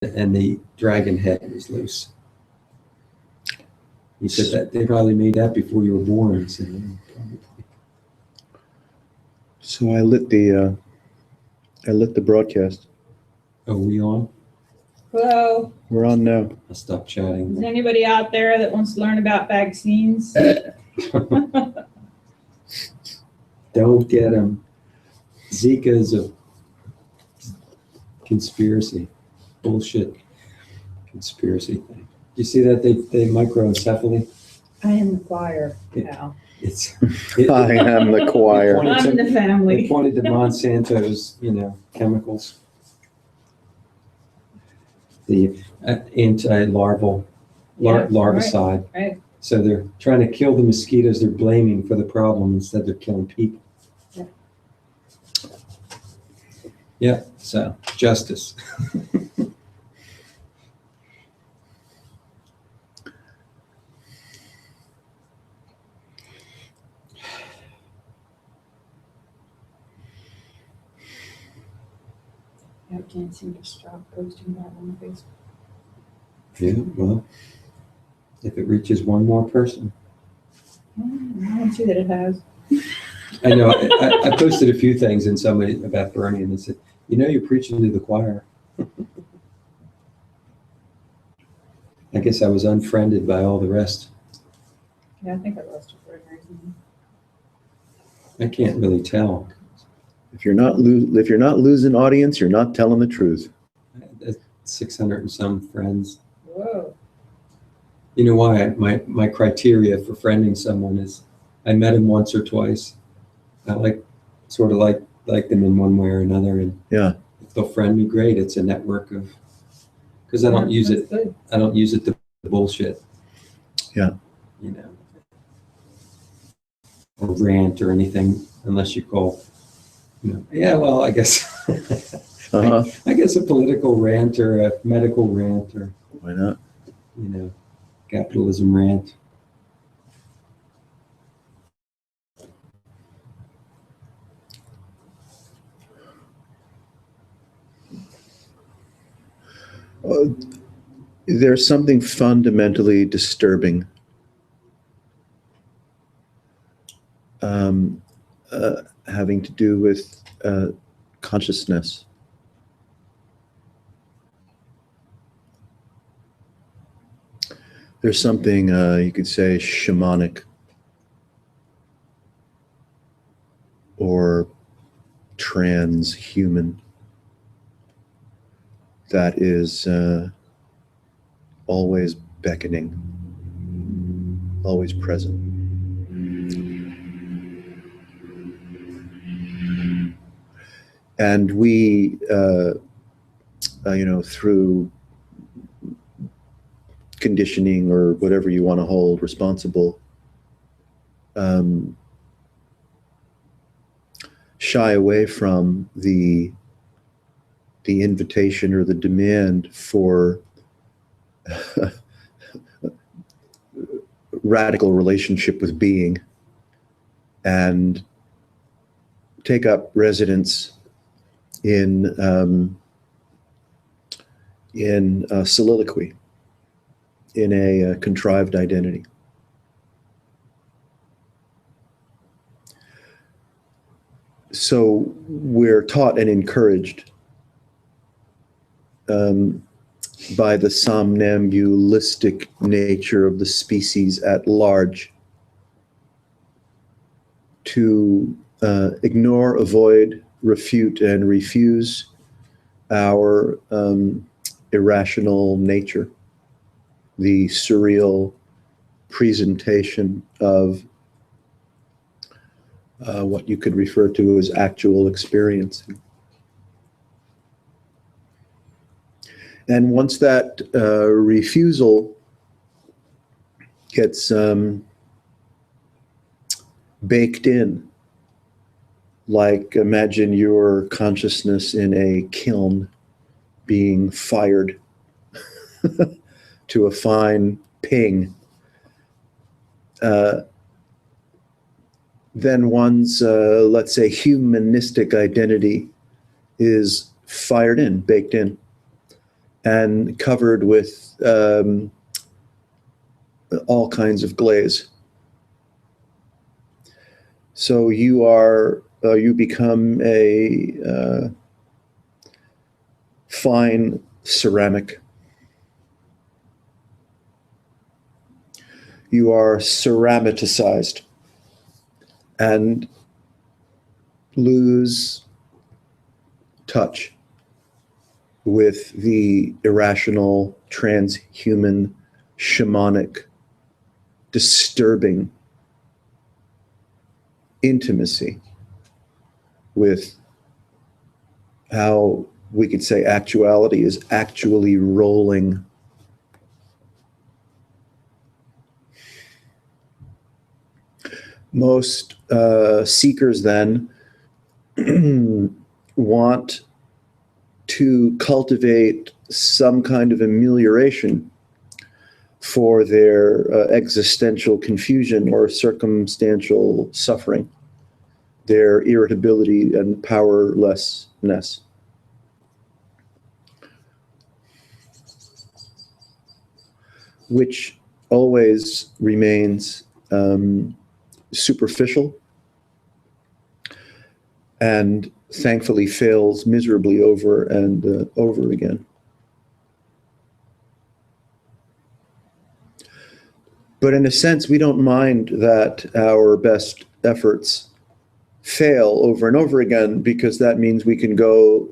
and the dragon head was loose. He said that they probably made that before you were born. I said, "Yeah, probably." So I lit the broadcast. Oh, we on? Hello, We're on now. I'll stop chatting. is anybody out there that wants to learn about vaccines? Don't get them. Zika is a conspiracy, bullshit conspiracy thing. You see that they microencephaly? I am the choir now. It's. I am the choir. I'm in the They family. pointed to Monsanto's, chemicals. The anti-larval, Yeah, larvicide. right. So they're trying to kill the mosquitoes they're blaming for the problem instead they're killing people. Yeah. Yeah, so justice. I can't seem to stop posting that on Facebook. Yeah, well, if it reaches one more person. I don't see that it has. I know, I posted a few things and somebody about Bernie and they said, you're preaching to the choir. I guess I was unfriended by all the rest. Yeah, I think I lost it for a reason. I can't really tell. If you're not losing audience, you're not telling the truth. 600 and some friends. Whoa. You know why? My criteria for friending someone is I met him once or twice. I like them in one way or another. And Yeah. if they'll friend me, great. It's a network of, because I don't use it. Good. I don't use it to bullshit. Yeah. Or rant or anything, unless you call, yeah, well, I guess, Uh-huh. I guess a political rant or a medical rant or, Why not? capitalism rant. There's something fundamentally disturbing having to do with consciousness. There's something you could say shamanic or transhuman that is always beckoning, always present. And we, through conditioning or whatever you want to hold responsible, shy away from the invitation or the demand for radical relationship with being, and take up residence in soliloquy, in a contrived identity. So we're taught and encouraged by the somnambulistic nature of the species at large to ignore, avoid, refute, and refuse our irrational nature, the surreal presentation of what you could refer to as actual experiencing. And once that refusal gets baked in, like imagine your consciousness in a kiln being fired to a fine ping, then one's, let's say, humanistic identity is fired in, baked in. and covered with all kinds of glaze. So you become a fine ceramic. You are ceramiticized and lose touch with the irrational, transhuman, shamanic, disturbing intimacy with how we could say actuality is actually rolling. Most seekers then want to cultivate some kind of amelioration for their existential confusion or circumstantial suffering, their irritability and powerlessness. Which always remains superficial and thankfully fails miserably over and over again. But in a sense, we don't mind that our best efforts fail over and over again, because that means we can go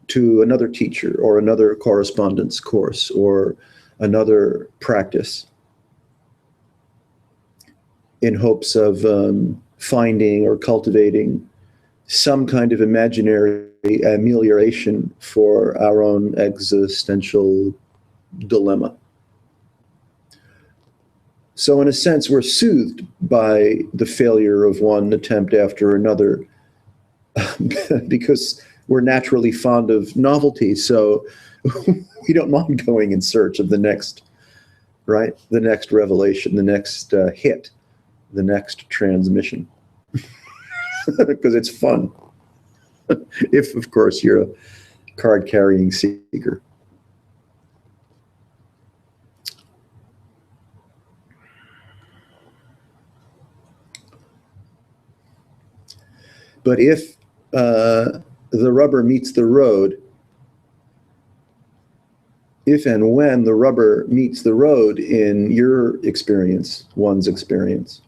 to another teacher or another correspondence course or another practice in hopes of finding or cultivating some kind of imaginary amelioration for our own existential dilemma. So in a sense, we're soothed by the failure of one attempt after another because we're naturally fond of novelty. So we don't mind going in search of the next, right? The next revelation, the next hit, the next transmission, because it's fun. If, of course, you're a card-carrying seeker. But if the rubber meets the road, if and when the rubber meets the road in your experience, one's experience,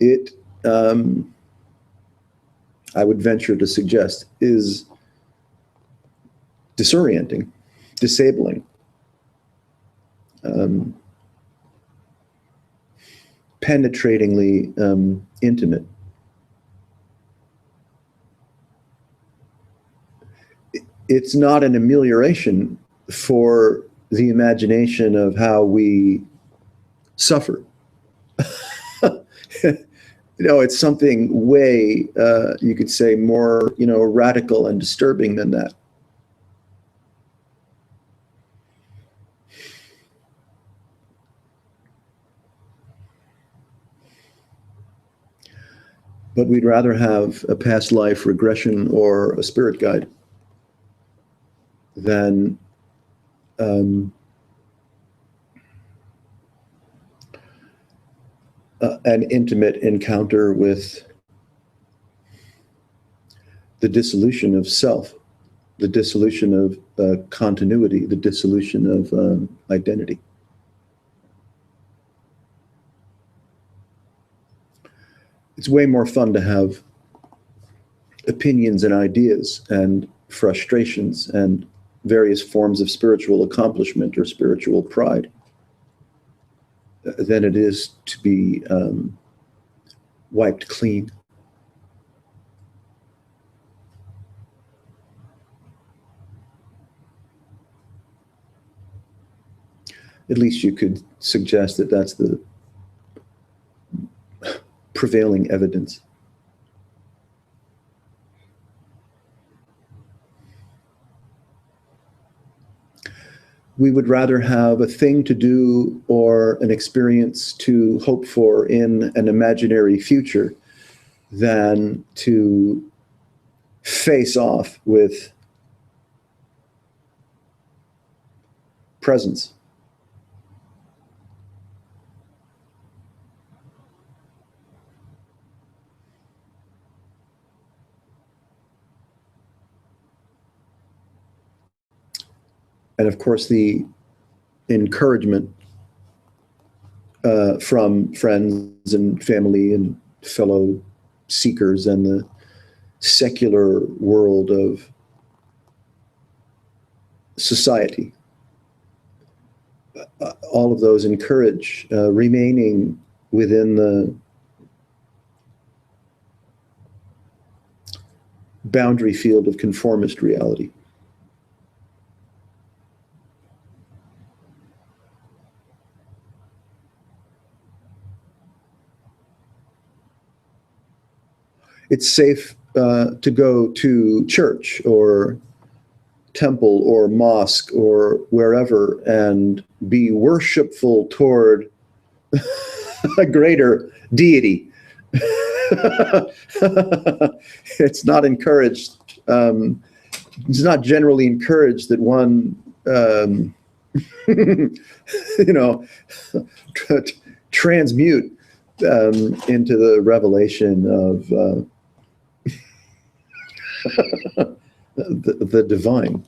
it, I would venture to suggest, is disorienting, disabling, penetratingly intimate. It's not an amelioration for the imagination of how we suffer. It's something way, you could say, more, radical and disturbing than that. But we'd rather have a past life regression or a spirit guide than an intimate encounter with the dissolution of self, the dissolution of continuity, the dissolution of identity. It's way more fun to have opinions and ideas and frustrations and various forms of spiritual accomplishment or spiritual pride than it is to be wiped clean. At least you could suggest that that's the prevailing evidence. We would rather have a thing to do or an experience to hope for in an imaginary future than to face off with presence. And of course, the encouragement from friends and family and fellow seekers and the secular world of society. All of those encourage remaining within the boundary field of conformist reality. It's safe to go to church or temple or mosque or wherever and be worshipful toward a greater deity. It's not encouraged. It's not generally encouraged that one, transmute into the revelation of the divine,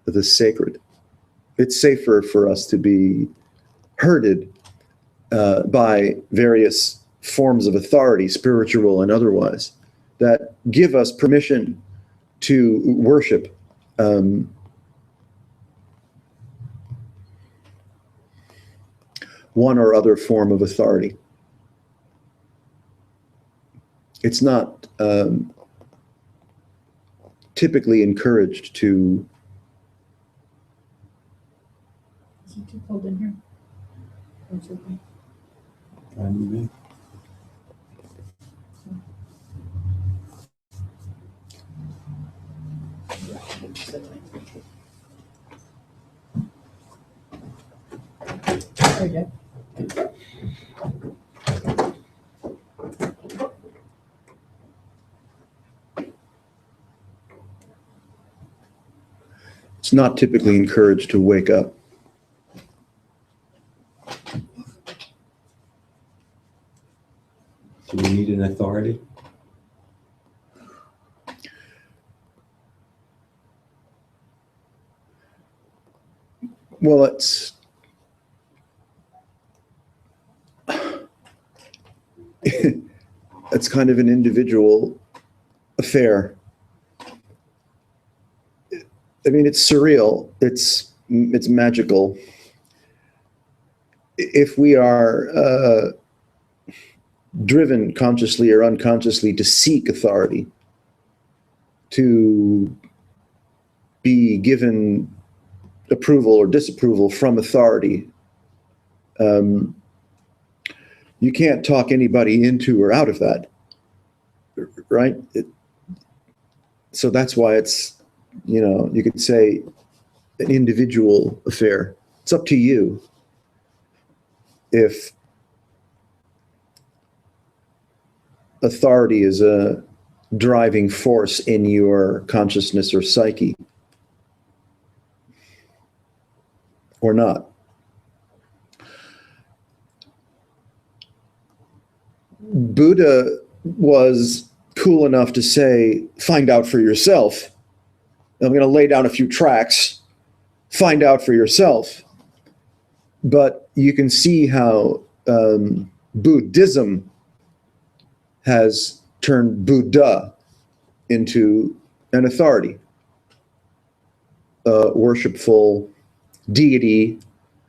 the sacred. It's safer for us to be herded by various forms of authority, spiritual and otherwise, that give us permission to worship one or other form of authority. It's not typically encouraged to. Is it too cold in here? Or is it okay? Fine with me. There you go. It's not typically encouraged to wake up. Do we need an authority? Well, it's kind of an individual affair. I mean, it's surreal. It's magical. If we are driven consciously or unconsciously to seek authority, to be given approval or disapproval from authority, you can't talk anybody into or out of that, right? So that's why it's, you could say an individual affair. It's up to you if authority is a driving force in your consciousness or psyche or not. Buddha was cool enough to say, find out for yourself. I'm going to lay down a few tracks, find out for yourself. But you can see how Buddhism has turned Buddha into an authority, a worshipful deity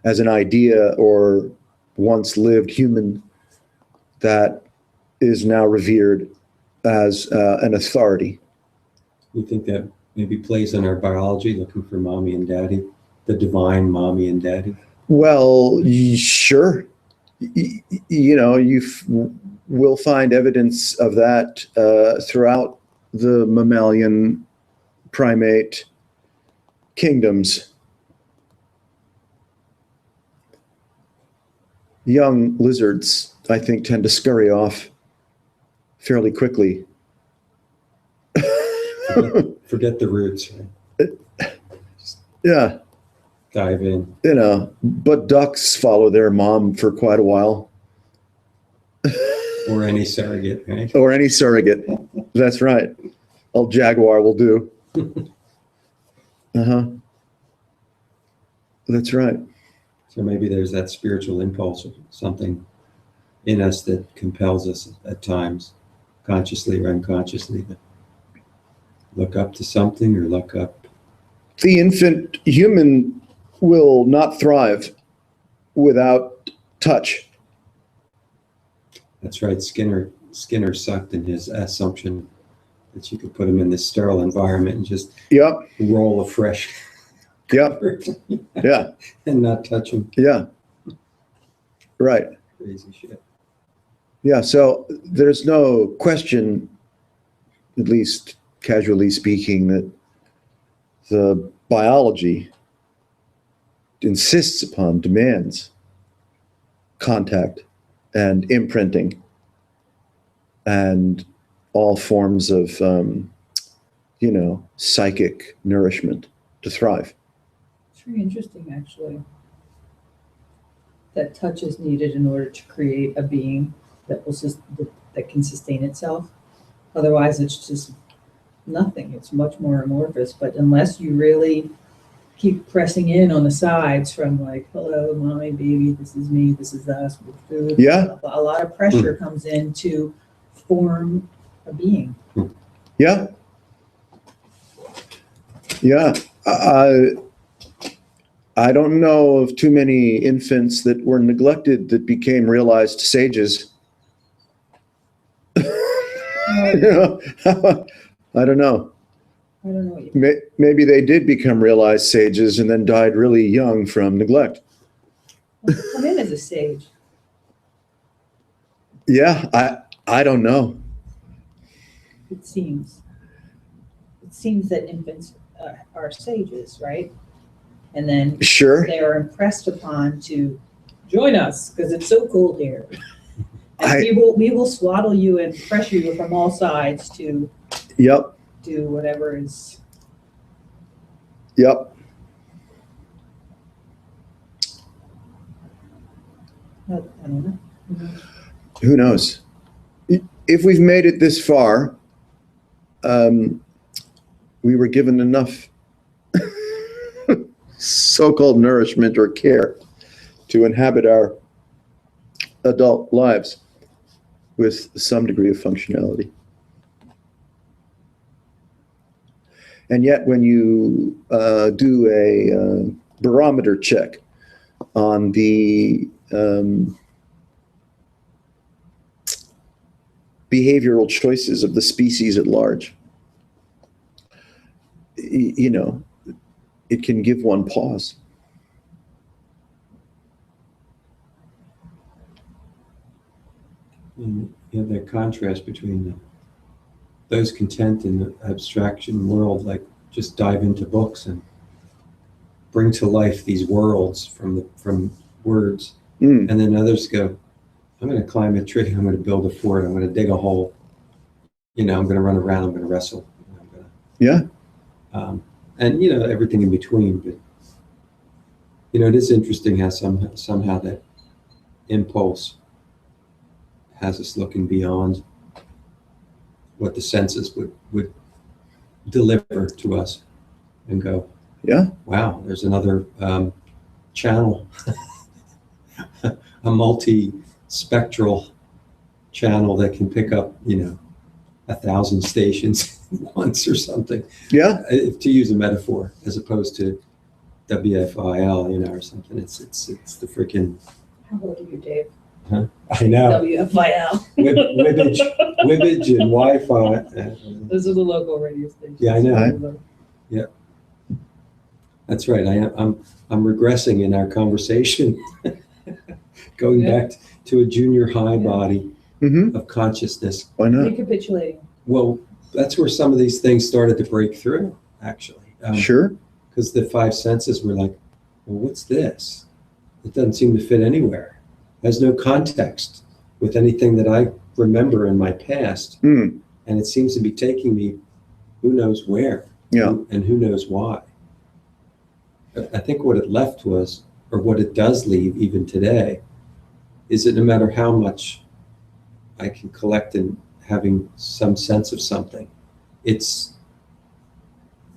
as an idea or once lived human that is now revered as an authority. You think that maybe plays in our biology, looking for mommy and daddy, the divine mommy and daddy? Well, sure. You will find evidence of that throughout the mammalian primate kingdoms. Young lizards, I think, tend to scurry off fairly quickly. Forget the roots, right? Yeah. Dive in. You know, but ducks follow their mom for quite a while. Or any surrogate, right? Or any surrogate. That's right. A jaguar will do. Uh-huh. That's right. So maybe there's that spiritual impulse or something in us that compels us at times, consciously or unconsciously, to look up to something or look up. The infant human will not thrive without touch. That's right. Skinner sucked in his assumption that you could put him in this sterile environment and just Yep. roll a fresh Yep. Yeah. and not touch him. Yeah. Right. Crazy shit. Yeah. So there's no question, at least casually speaking, that the biology insists upon, demands contact and imprinting and all forms of, psychic nourishment to thrive. It's very interesting, actually. That touch is needed in order to create a being that that can sustain itself. Otherwise, it's just nothing. It's much more amorphous. But unless you really keep pressing in on the sides from like, hello, mommy, baby, this is me, this is us, with food. Yeah. A lot of pressure comes in to form a being. Yeah. Yeah. I don't know of too many infants that were neglected that became realized sages. I don't know. I don't know what you Maybe they did become realized sages and then died really young from neglect. come in as a sage. Yeah, I don't know. It seems that infants are sages, right? And then Sure. they are impressed upon to join us because it's so cold here. And we will swaddle you and pressure you from all sides to Yep. do whatever is. Yep. I don't know. Who knows? If we've made it this far, we were given enough so-called nourishment or care to inhabit our adult lives with some degree of functionality. And yet when you do a barometer check on the behavioral choices of the species at large, it can give one pause. And the contrast between those content in the abstraction world, like just dive into books and bring to life these worlds from words, and then others go, I'm going to climb a tree, I'm going to build a fort, I'm going to dig a hole, I'm going to run around, I'm going to wrestle, Yeah. And everything in between. But it is interesting how somehow that impulse has us looking beyond what the senses would deliver to us and go, Yeah. wow, there's another channel, a multi-spectral channel that can pick up 1,000 stations at once or something. Yeah. To use a metaphor, as opposed to WFIL, or something. It's the freaking. How old are you, Dave? Huh? I know. WFIL. Wibbage and Wi-Fi. Those are the local radio stations. Yeah, I know. Yeah, that's right. I'm regressing in our conversation, going back to a junior high body of consciousness. Why not? Recapitulating. Well, that's where some of these things started to break through, actually. Sure. Because the five senses were like, well, what's this? It doesn't seem to fit anywhere. It has no context with anything that I remember in my past. And it seems to be taking me who knows where. Yeah. And who knows why. I think what it left was, or what it does leave even today, is that no matter how much I can collect in having some sense of something, it's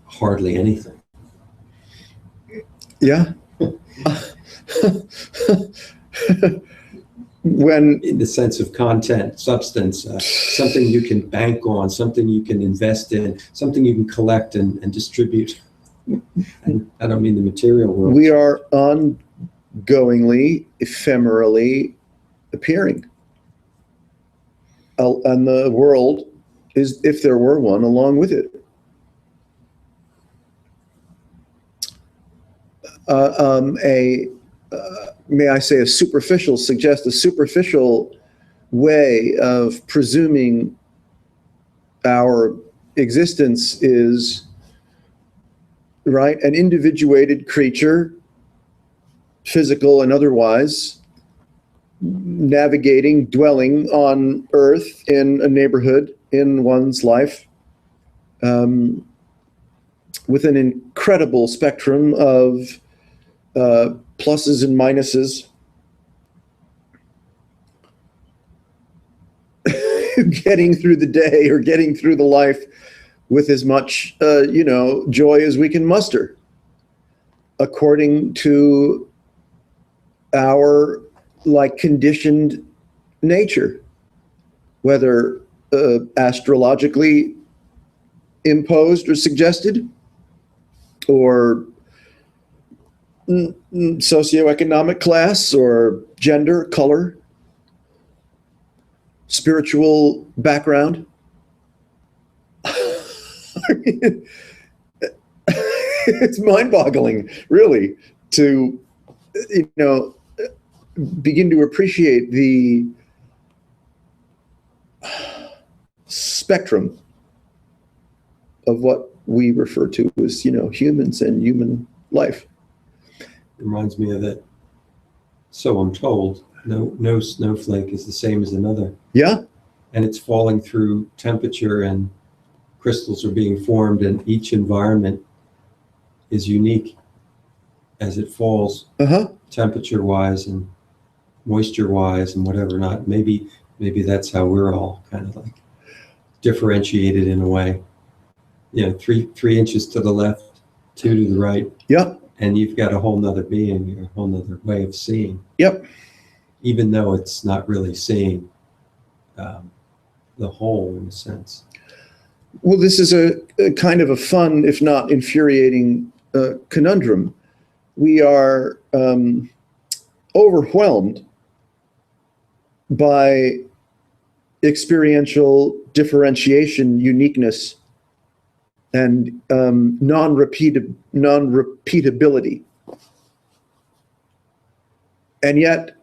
hardly anything. Yeah. When In the sense of content, substance, something you can bank on, something you can invest in, something you can collect and distribute. And I don't mean the material world. we are ongoingly, ephemerally appearing. And the world is, if there were one, along with it. May I say, suggest a superficial way of presuming our existence is, right, an individuated creature, physical and otherwise, navigating, dwelling on Earth in a neighborhood in one's life, with an incredible spectrum of pluses and minuses, getting through the day or getting through the life with as much, joy as we can muster, according to our conditioned nature, whether astrologically imposed or suggested, or socioeconomic class, or gender, color, spiritual background. I mean, it's mind-boggling, really, to begin to appreciate the spectrum of what we refer to as, humans and human life. Reminds me of that. So I'm told, no snowflake is the same as another. Yeah. And it's falling through temperature, and crystals are being formed, and each environment is unique as it falls, temperature-wise and moisture-wise and whatever not. Maybe that's how we're all kind of like differentiated in a way. 3 inches to the left, 2 to the right. Yep. And you've got a whole nother being, a whole nother way of seeing. Yep. Even though it's not really seeing the whole, in a sense. Well, this is a kind of a fun, if not infuriating, conundrum. We are overwhelmed by experiential differentiation, uniqueness, and non-repeatability. And yet,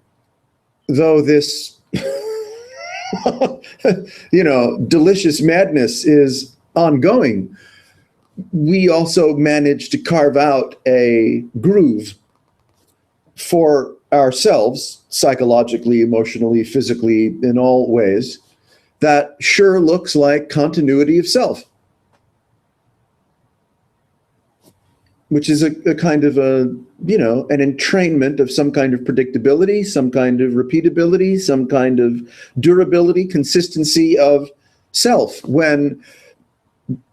though this delicious madness is ongoing, we also manage to carve out a groove for ourselves, psychologically, emotionally, physically, in all ways, that sure looks like continuity of self, which is a kind of an entrainment of some kind of predictability, some kind of repeatability, some kind of durability, consistency of self, when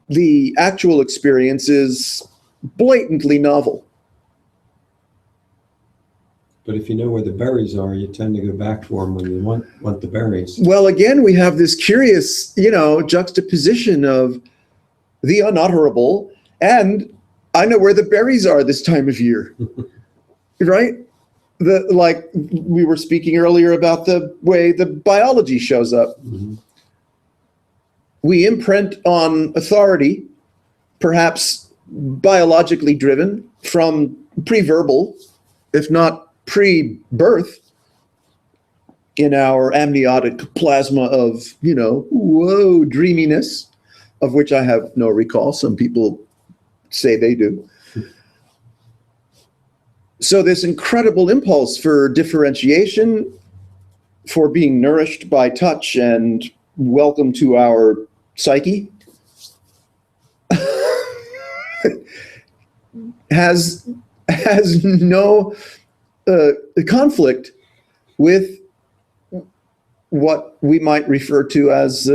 the actual experience is blatantly novel. But if you know where the berries are, you tend to go back for them when you want the berries. Well, again, we have this curious, juxtaposition of the unutterable and I know where the berries are this time of year, right? We were speaking earlier about the way the biology shows up. Mm-hmm. We imprint on authority, perhaps biologically driven from pre-verbal, if not pre-birth, in our amniotic plasma of, dreaminess, of which I have no recall. Some people say they do. So this incredible impulse for differentiation, for being nourished by touch and welcome to our psyche, has has no conflict with what we might refer to as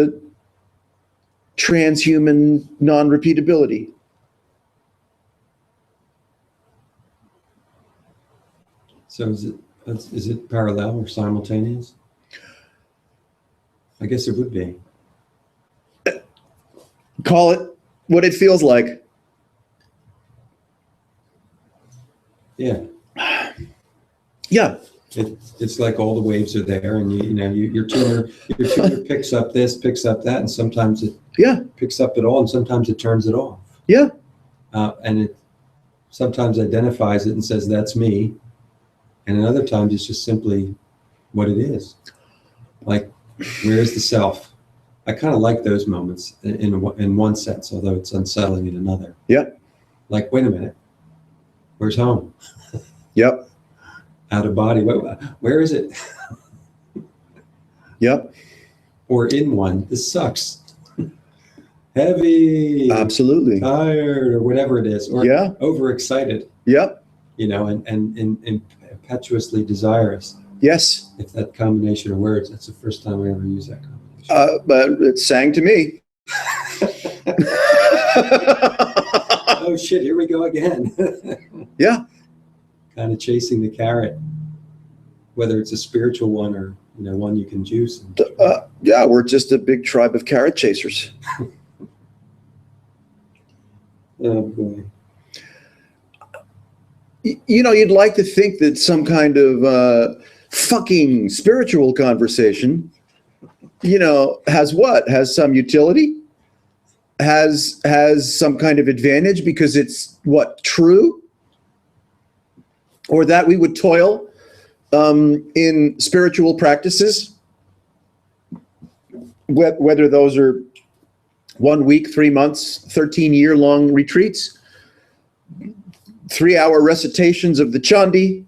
transhuman non-repeatability. So is it parallel or simultaneous? I guess it would be. Call it what it feels like. Yeah. Yeah. It's like all the waves are there, and your tuner picks up this, picks up that, and sometimes it picks up it all, and sometimes it turns it off. Yeah. And it sometimes identifies it and says that's me, and in other times it's just simply what it is. Like, where's the self? I kind of like those moments in one sense, although it's unsettling in another. Yeah. Like, wait a minute, where's home? Yep. Out of body, where is it? Yep. Or in one, this sucks. Heavy, Absolutely. tired, or whatever it is, or overexcited, Yep. and impetuously desirous. Yes. If that combination of words, that's the first time I ever used that combination. But it sang to me. Oh shit, here we go again. Yeah. Kind of chasing the carrot, whether it's a spiritual one or one you can juice. Yeah, we're just a big tribe of carrot chasers. Oh boy. You'd like to think that some kind of fucking spiritual conversation, has some utility, has some kind of advantage because it's true, or that we would toil in spiritual practices, whether those are 1 week, 3 months, 13-year-long retreats, 3-hour recitations of the Chandi,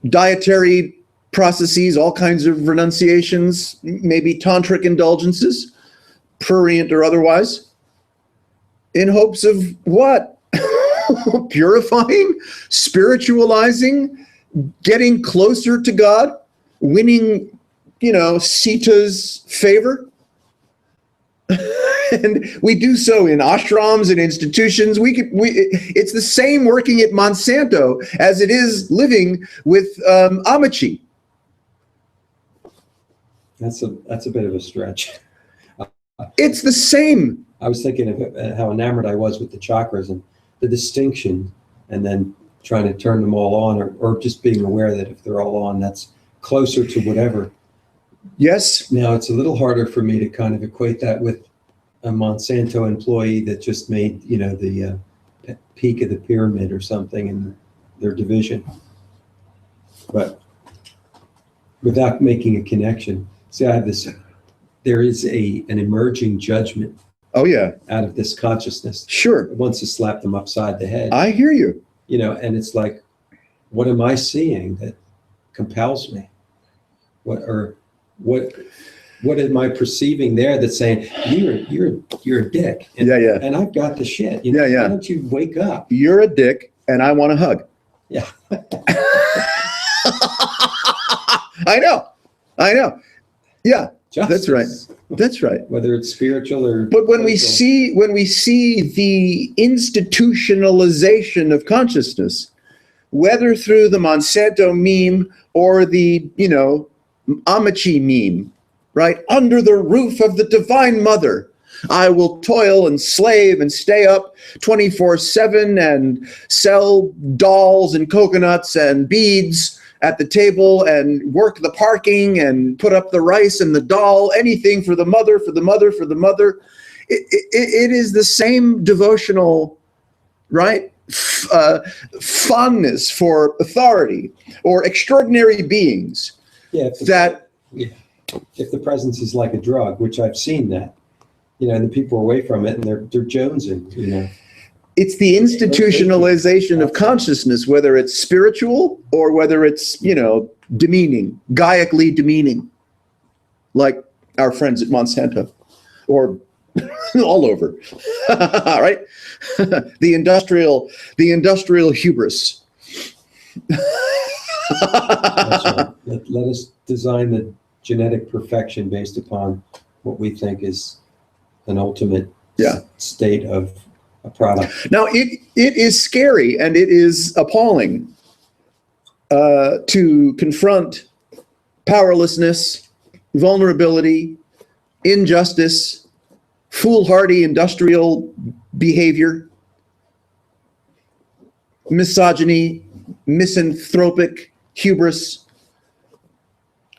dietary processes, all kinds of renunciations, maybe tantric indulgences, prurient or otherwise, in hopes of what? Purifying, spiritualizing, getting closer to God, winning, Sita's favor. And we do so in ashrams and institutions. It's the same working at Monsanto as it is living with Amici. That's a bit of a stretch. It's the same. I was thinking of how enamored I was with the chakras and the distinction, and then trying to turn them all on, or just being aware that if they're all on, that's closer to whatever. Yes. Now, it's a little harder for me to kind of equate that with a Monsanto employee that just made, the peak of the pyramid or something in their division. But without making a connection, see, there is an emerging judgment. Oh, yeah. Out of this consciousness. Sure. It wants to slap them upside the head. I hear you. And it's like, what am I seeing that compels me? What am I perceiving there that's saying you're a dick? And, yeah. And I've got the shit. Yeah. Why don't you wake up? You're a dick, and I want a hug. Yeah. I know. Yeah. Justice. That's right. Whether it's spiritual or. But when we see the institutionalization of consciousness, whether through the Monsanto meme or the Amici meme, right? Under the roof of the Divine Mother, I will toil and slave and stay up 24/7 and sell dolls and coconuts and beads at the table and work the parking and put up the rice and the doll, anything for the mother, for the mother, for the mother. It is the same devotional, right? Fondness for authority or extraordinary beings. Yeah. If the presence is like a drug, which I've seen that, and the people are away from it and they're jonesing, It's the institutionalization of consciousness, whether it's spiritual or whether it's, demeaning, Gaically demeaning, like our friends at Monsanto, or all over. All right. The industrial hubris. That's right. Let us design the genetic perfection based upon what we think is an ultimate state of a product. Now, it is scary and it is appalling to confront powerlessness, vulnerability, injustice, foolhardy industrial behavior, misogyny, misanthropic hubris,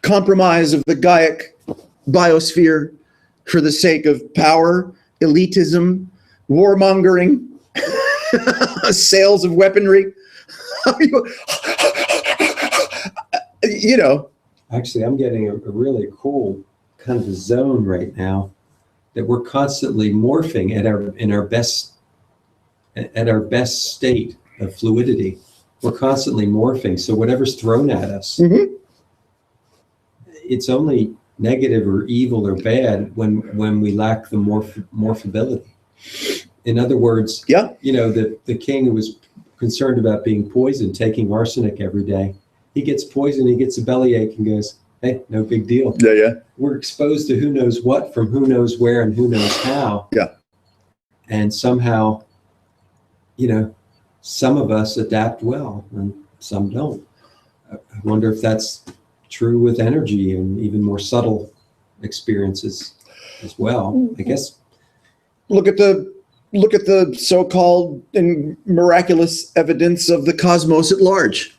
compromise of the Gaiac biosphere for the sake of power, elitism, warmongering, sales of weaponry. You know. Actually, I'm getting a really cool kind of a zone right now that we're constantly morphing at our best state of fluidity. We're constantly morphing. So whatever's thrown at us, it's only negative or evil or bad when we lack the morphability. In other words, you know, the king who was concerned about being poisoned, taking arsenic every day, he gets poisoned, he gets a bellyache and goes, hey, no big deal. We're exposed to who knows what from who knows where and who knows how. And somehow, you know, some of us adapt well and some don't. I wonder if that's true with energy and even more subtle experiences as well. I guess. Look at the so-called and miraculous evidence of the cosmos at large.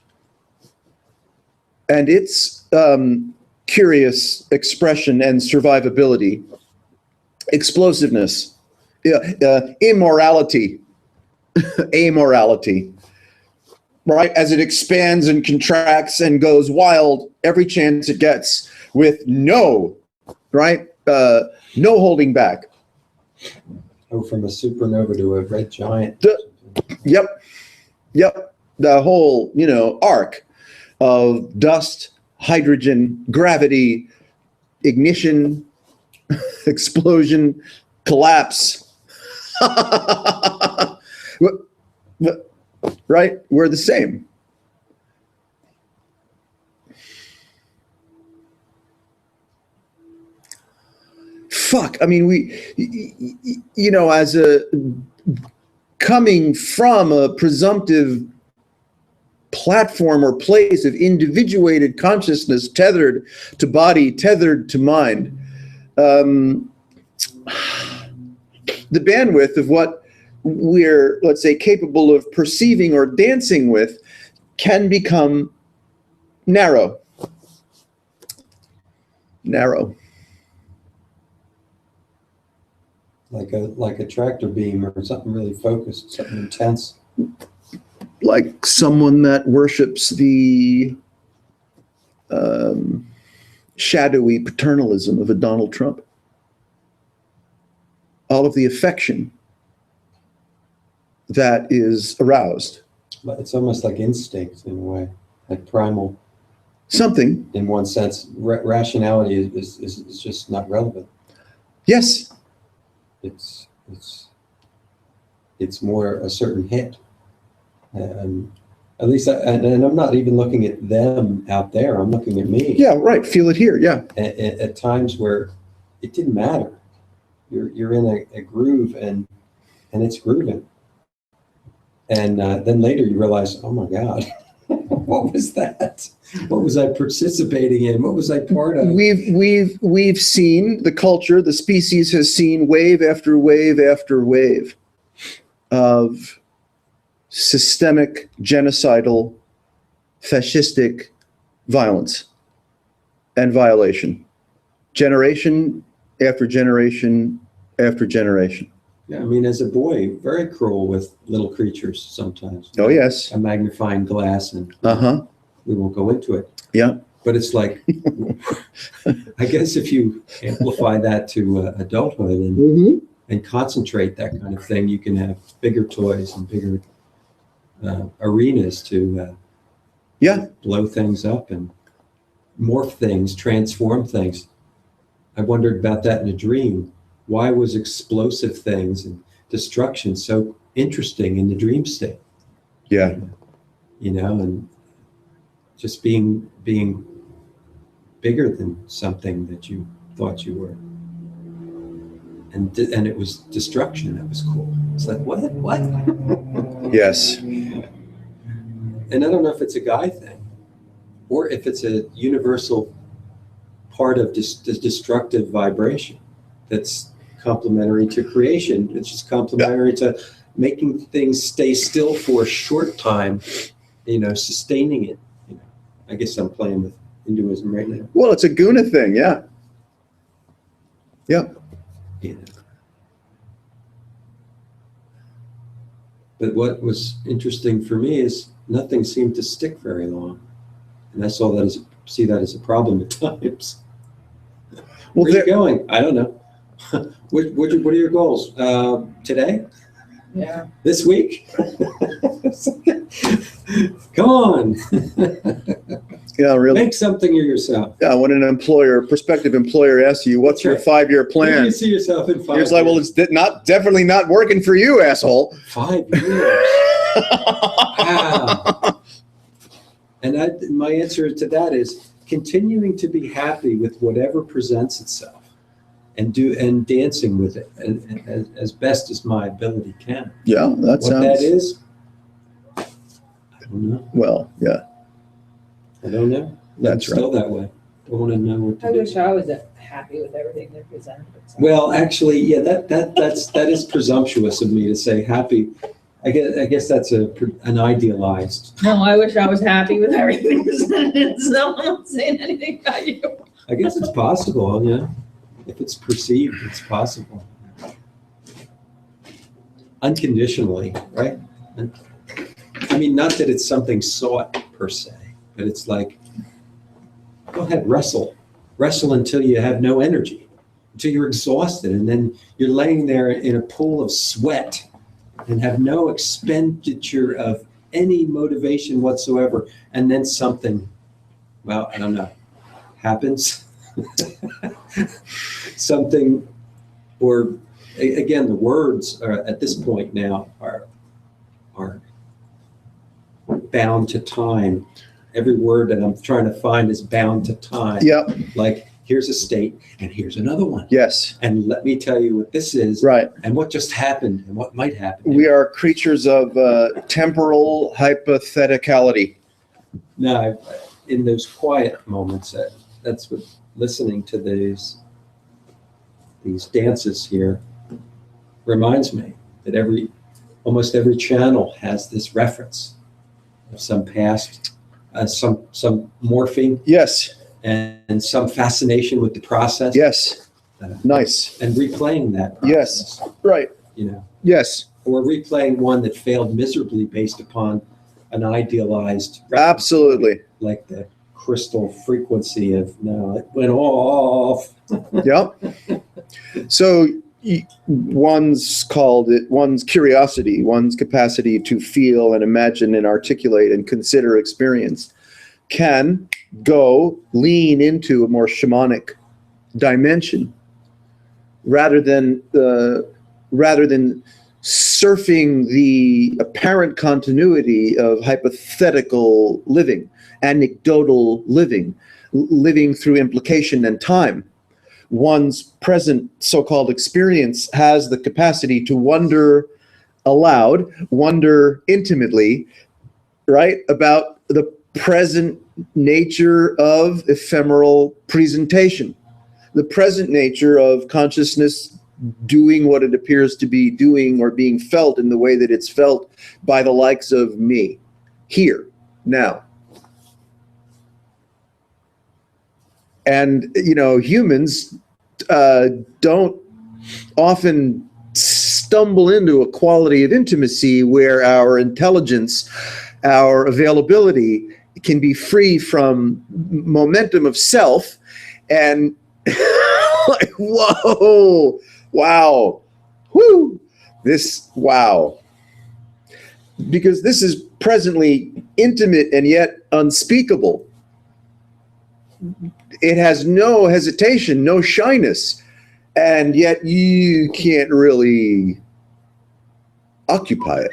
And its curious expression and survivability, explosiveness, immorality, amorality, right? As it expands and contracts and goes wild every chance it gets with no holding back. Oh, from a supernova to a red giant. Yep. The whole, you know, arc of dust, hydrogen, gravity, ignition, explosion, collapse. Right? We're the same. Fuck. I mean, you know, as coming from a presumptive platform or place of individuated consciousness tethered to body, tethered to mind, the bandwidth of what we're, let's say, capable of perceiving or dancing with can become narrow. Like a tractor beam or something really focused, something intense. Like someone that worships the shadowy paternalism of a Donald Trump. All of the affection that is aroused. But it's almost like instinct in a way, like primal. Something. In one sense, rationality is just not relevant. Yes. It's more a certain hit. At least, and I'm not even looking at them out there. I'm looking at me. Yeah, right. Feel it here. Yeah. At times where it didn't matter. You're in a groove and it's grooving. And then later you realize, oh my God, what was that? What was I participating in? What was I part of? We've seen the culture, the species has seen wave after wave after wave of systemic, genocidal, fascistic violence and violation. Generation after generation after generation. Yeah, I mean, as a boy, very cruel with little creatures sometimes. Oh, yes. A magnifying glass, and we won't go into it. Yeah. But it's like, I guess if you amplify that to adulthood and concentrate that kind of thing, you can have bigger toys and bigger arenas to blow things up and morph things, transform things. I wondered about that in a dream. why was explosive things and destruction so interesting in the dream state? Yeah. You know, and just being bigger than something that you thought you were. And it was destruction. That was cool. It's like, what? Yes. And I don't know if it's a guy thing or if it's a universal part of destructive vibration that's complementary to creation. It's just complementary to making things stay still for a short time, you know, sustaining it. You know, I guess I'm playing with Hinduism right now. Well, it's a guna thing. Yeah. Yeah. You know. But what was interesting for me is nothing seemed to stick very long, and I see that as a problem at times. Well, Where are you going? I don't know. What are your goals today? Yeah. This week? Come on. yeah, really. Make something of yourself. Yeah, when an prospective employer asks you, "What's your That's right. 5-year Where do plan?" you see yourself in 5 You're just like, "Well, years? it's definitely not working for you, asshole." 5 years. Wow. And my answer to that is continuing to be happy with whatever presents itself, and dancing with it as best as my ability can. Yeah, that What sounds. that is, I don't know. Well, yeah, I don't know. That's I'm still that way. Don't want to know what to I do. wish I was happy with everything that presented itself. Well, actually, yeah, that is presumptuous of me to say happy. I guess that's an idealized. No, I wish I was happy with everything presented itself. I'm not saying anything about you. I guess it's possible, yeah. If it's perceived, it's possible. Unconditionally, right? I mean, not that it's something sought per se, but it's like, go ahead, wrestle until you have no energy, until you're exhausted, and then you're laying there in a pool of sweat and have no expenditure of any motivation whatsoever, and then something, well, I don't know, happens. Something, or again, the words are at this point now are bound to time. Every word that I'm trying to find is bound to time. Yep. Like, here's a state and here's another one. Yes. And let me tell you what this is, Right. and what just happened and what might happen. We are creatures of temporal hypotheticality. Now, in those quiet moments, that's what listening to these dances here reminds me that almost every channel has this reference of some past, some morphing, Yes. and some fascination with the process. Yes. Nice. And replaying that Yes. process, Right. you know, Yes. or replaying one that failed miserably based upon an idealized reference, Absolutely. like the crystal frequency of, no, it went off. Yep. So one's curiosity, one's capacity to feel and imagine and articulate and consider experience can lean into a more shamanic dimension rather than surfing the apparent continuity of hypothetical living, anecdotal living through implication and time. One's present so-called experience has the capacity to wonder aloud, wonder intimately, right, about the present nature of ephemeral presentation, the present nature of consciousness doing what it appears to be doing or being felt in the way that it's felt by the likes of me, here, now. And, humans don't often stumble into a quality of intimacy where our intelligence, our availability can be free from momentum of self and like, whoa, wow, whoo, wow. Because this is presently intimate and yet unspeakable. It has no hesitation, no shyness and yet you can't really occupy it.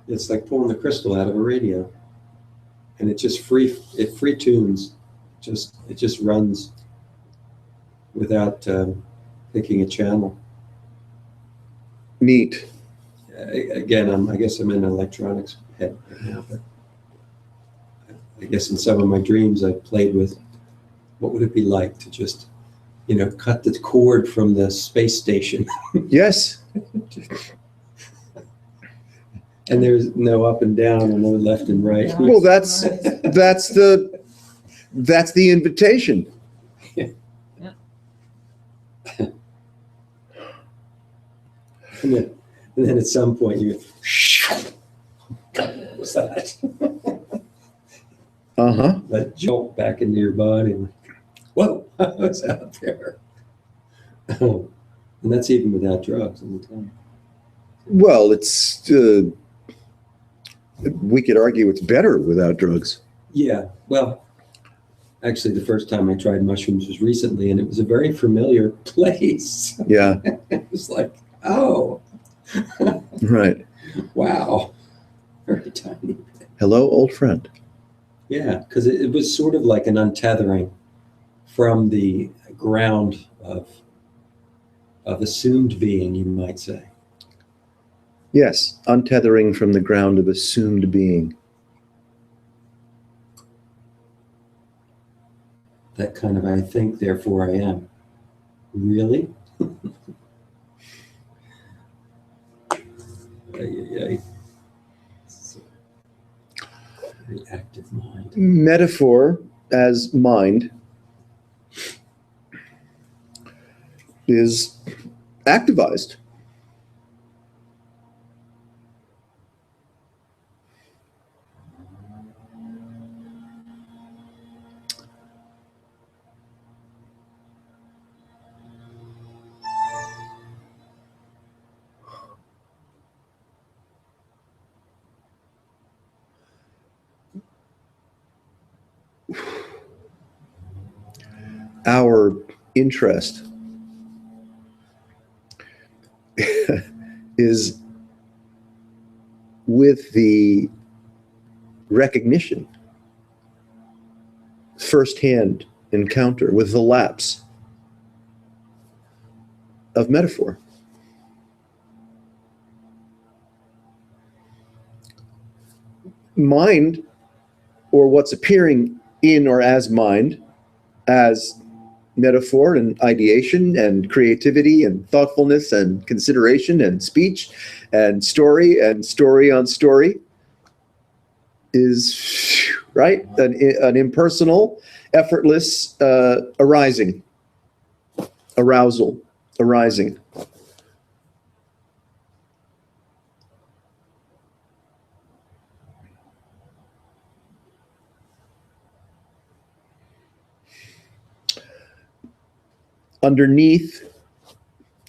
It's like pulling the crystal out of a radio, and it free tunes, it just runs without picking a channel. Neat. Again, I guess I'm in electronics head right now, but I guess in some of my dreams I played with what would it be like to just, cut the cord from the space station. Yes. And there's no up and down and no left and right. Yeah. Well, that's the invitation. And then at some point you what was that? Uh-huh. That jolt back into your body. And, whoa, what's out there? And that's even without drugs all the time. Well, it's we could argue it's better without drugs. Yeah, well, actually the first time I tried mushrooms was recently, and it was a very familiar place. Yeah. It was like, oh, Right. wow, very tiny. Hello, old friend. Yeah, because it was sort of like an untethering from the ground of assumed being, you might say. Yes, untethering from the ground of assumed being. That kind of I think, therefore I am. Really? Ay. Very active mind. Metaphor as mind is activized. Our interest is with the recognition, firsthand encounter with the lapse of metaphor. Mind, or what's appearing in or as mind, as metaphor and ideation and creativity and thoughtfulness and consideration and speech and story on story, is, right, an impersonal, effortless arising, arousal, arising. Underneath,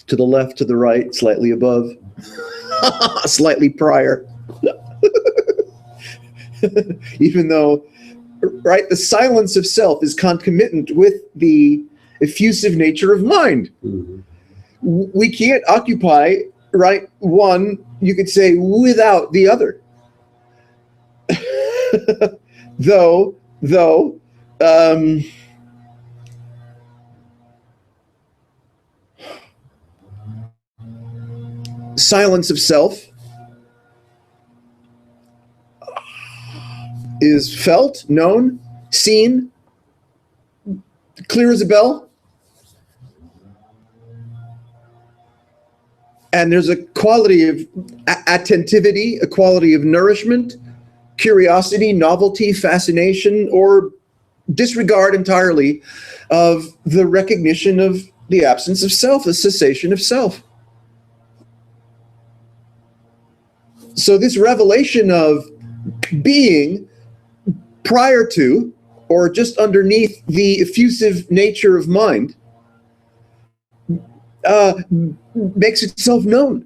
to the left, to the right, slightly above, slightly prior. Even though, right, the silence of self is concomitant with the effusive nature of mind. Mm-hmm. We can't occupy, right, one, you could say, without the other. Though, silence of self is felt, known, seen, clear as a bell. And there's a quality of attentivity, a quality of nourishment, curiosity, novelty, fascination, or disregard entirely of the recognition of the absence of self, the cessation of self. So this revelation of being prior to, or just underneath the effusive nature of mind, makes itself known.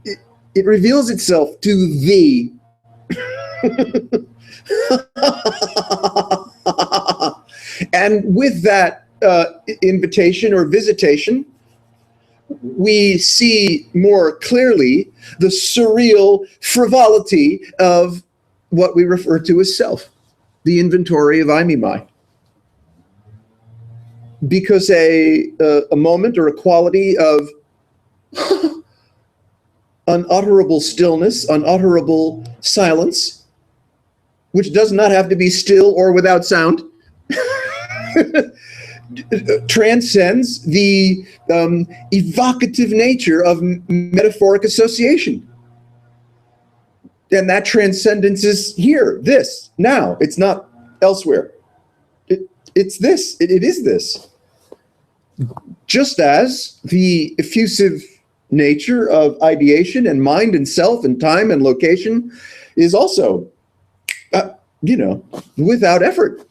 It reveals itself to thee. And with that invitation or visitation, we see more clearly the surreal frivolity of what we refer to as self, the inventory of Aimimai. Because a moment or a quality of unutterable stillness, unutterable silence, which does not have to be still or without sound, transcends the evocative nature of metaphoric association. And that transcendence is here, this, now. It's not elsewhere. It's this. It is this. Just as the effusive nature of ideation and mind and self and time and location is also, without effort.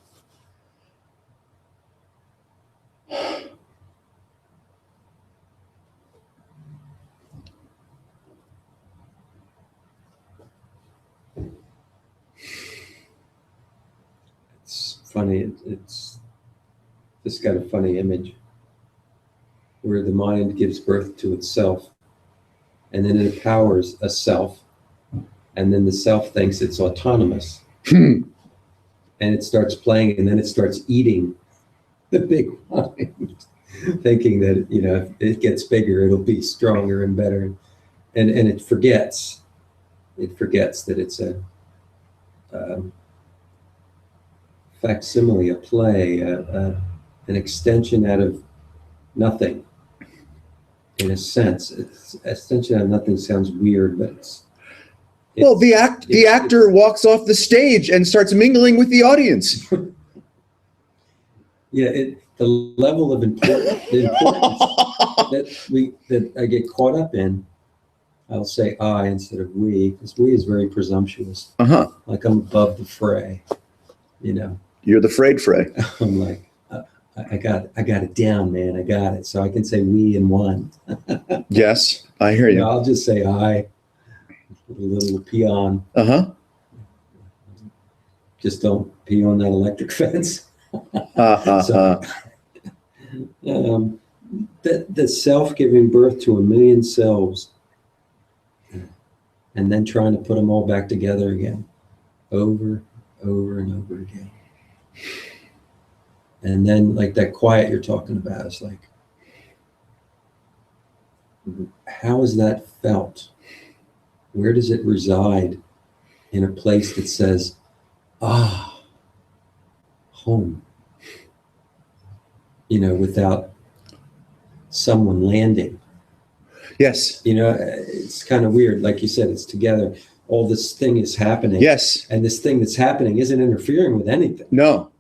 It's funny. It's just got a funny image where the mind gives birth to itself, and then it empowers a self, and then the self thinks it's autonomous, and it starts playing, and then it starts eating the big mind, thinking that if it gets bigger, it'll be stronger and better, and it forgets that it's a facsimile, a play, an extension out of nothing. In a sense, it's extension out of nothing sounds weird, but it's well, the actor walks off the stage and starts mingling with the audience. Yeah, the level of importance that I get caught up in. I'll say I instead of we, because we is very presumptuous. Like I'm above the fray, You're the frayed fray. I'm like, I got it down, man. I got it. So I can say we in one. Yes, I hear you. I'll just say I, a little peon. Just don't pee on that electric fence. So, the self giving birth to a million selves and then trying to put them all back together again, over and over again. And then like that quiet you're talking about is like, how is that felt? Where does it reside in a place that says, home, without someone landing? Yes. It's kind of weird. Like you said, it's together. All this thing is happening. Yes. And this thing that's happening isn't interfering with anything. No.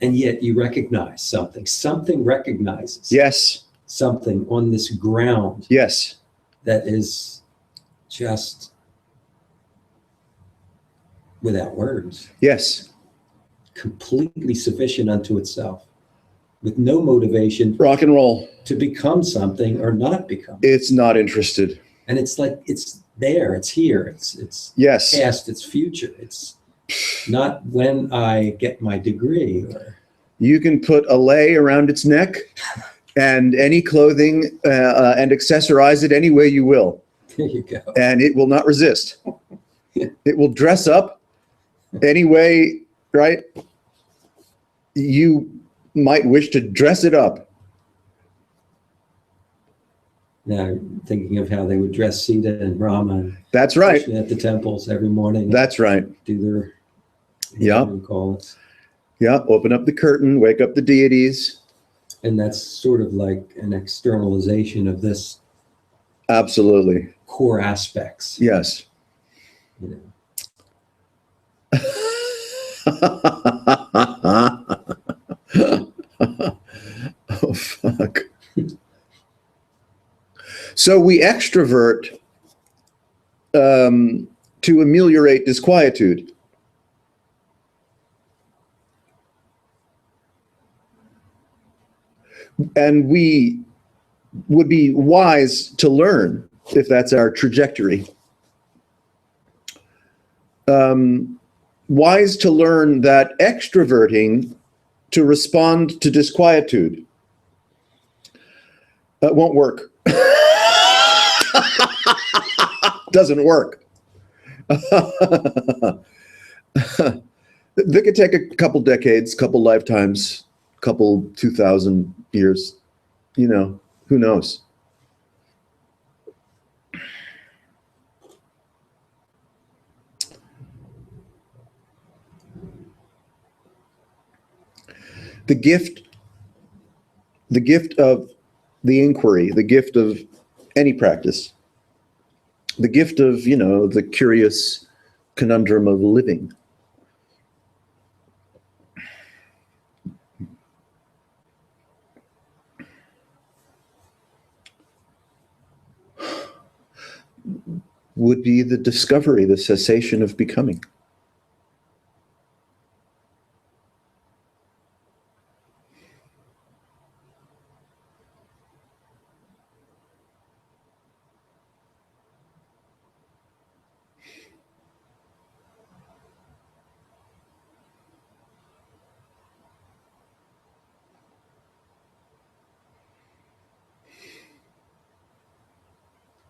And yet you recognize something. Something recognizes. Yes. Something on this ground. Yes. That is just without words. Yes. Completely sufficient unto itself, with no motivation. Rock and roll. To become something or not become. It's not interested. And it's like, it's there, it's here, it's yes. Past, it's future. It's not when I get my degree. You can put a lei around its neck and any clothing and accessorize it any way you will. There you go. And it will not resist. It will dress up any way, right? You might wish to dress it up. Now, thinking of how they would dress Sita and Rama. That's right. At the temples every morning. That's right. Do their, yep. Call it. Yeah, open up the curtain, wake up the deities. And that's sort of like an externalization of this. Absolutely. Core aspects. Yes. Oh, fuck. So we extrovert to ameliorate disquietude. And we would be wise to learn if that's our trajectory. wise to learn that extroverting to respond to disquietude won't work. Doesn't work. They could take a couple decades, couple lifetimes, couple 2,000 years. You know, who knows? The gift of the inquiry, the gift of any practice, the gift of, you know, the curious conundrum of living. Would be the discovery, the cessation of becoming.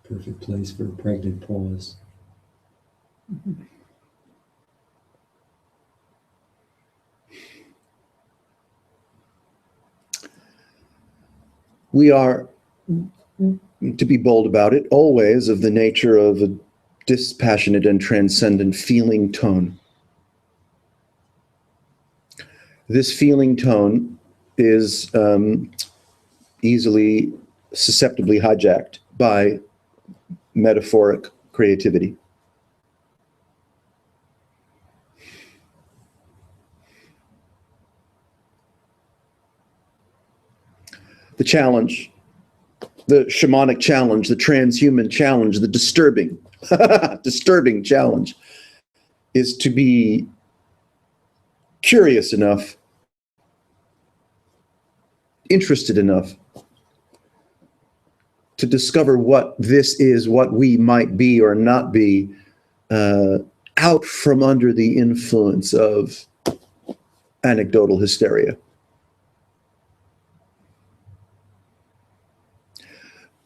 Perfect place for a pregnant pause. We are, to be bold about it, always of the nature of a dispassionate and transcendent feeling tone. This feeling tone is easily, susceptibly hijacked by metaphoric creativity. The challenge, the shamanic challenge, the transhuman challenge, the disturbing, disturbing challenge is to be curious enough, interested enough to discover what this is, what we might be or not be, out from under the influence of anecdotal hysteria.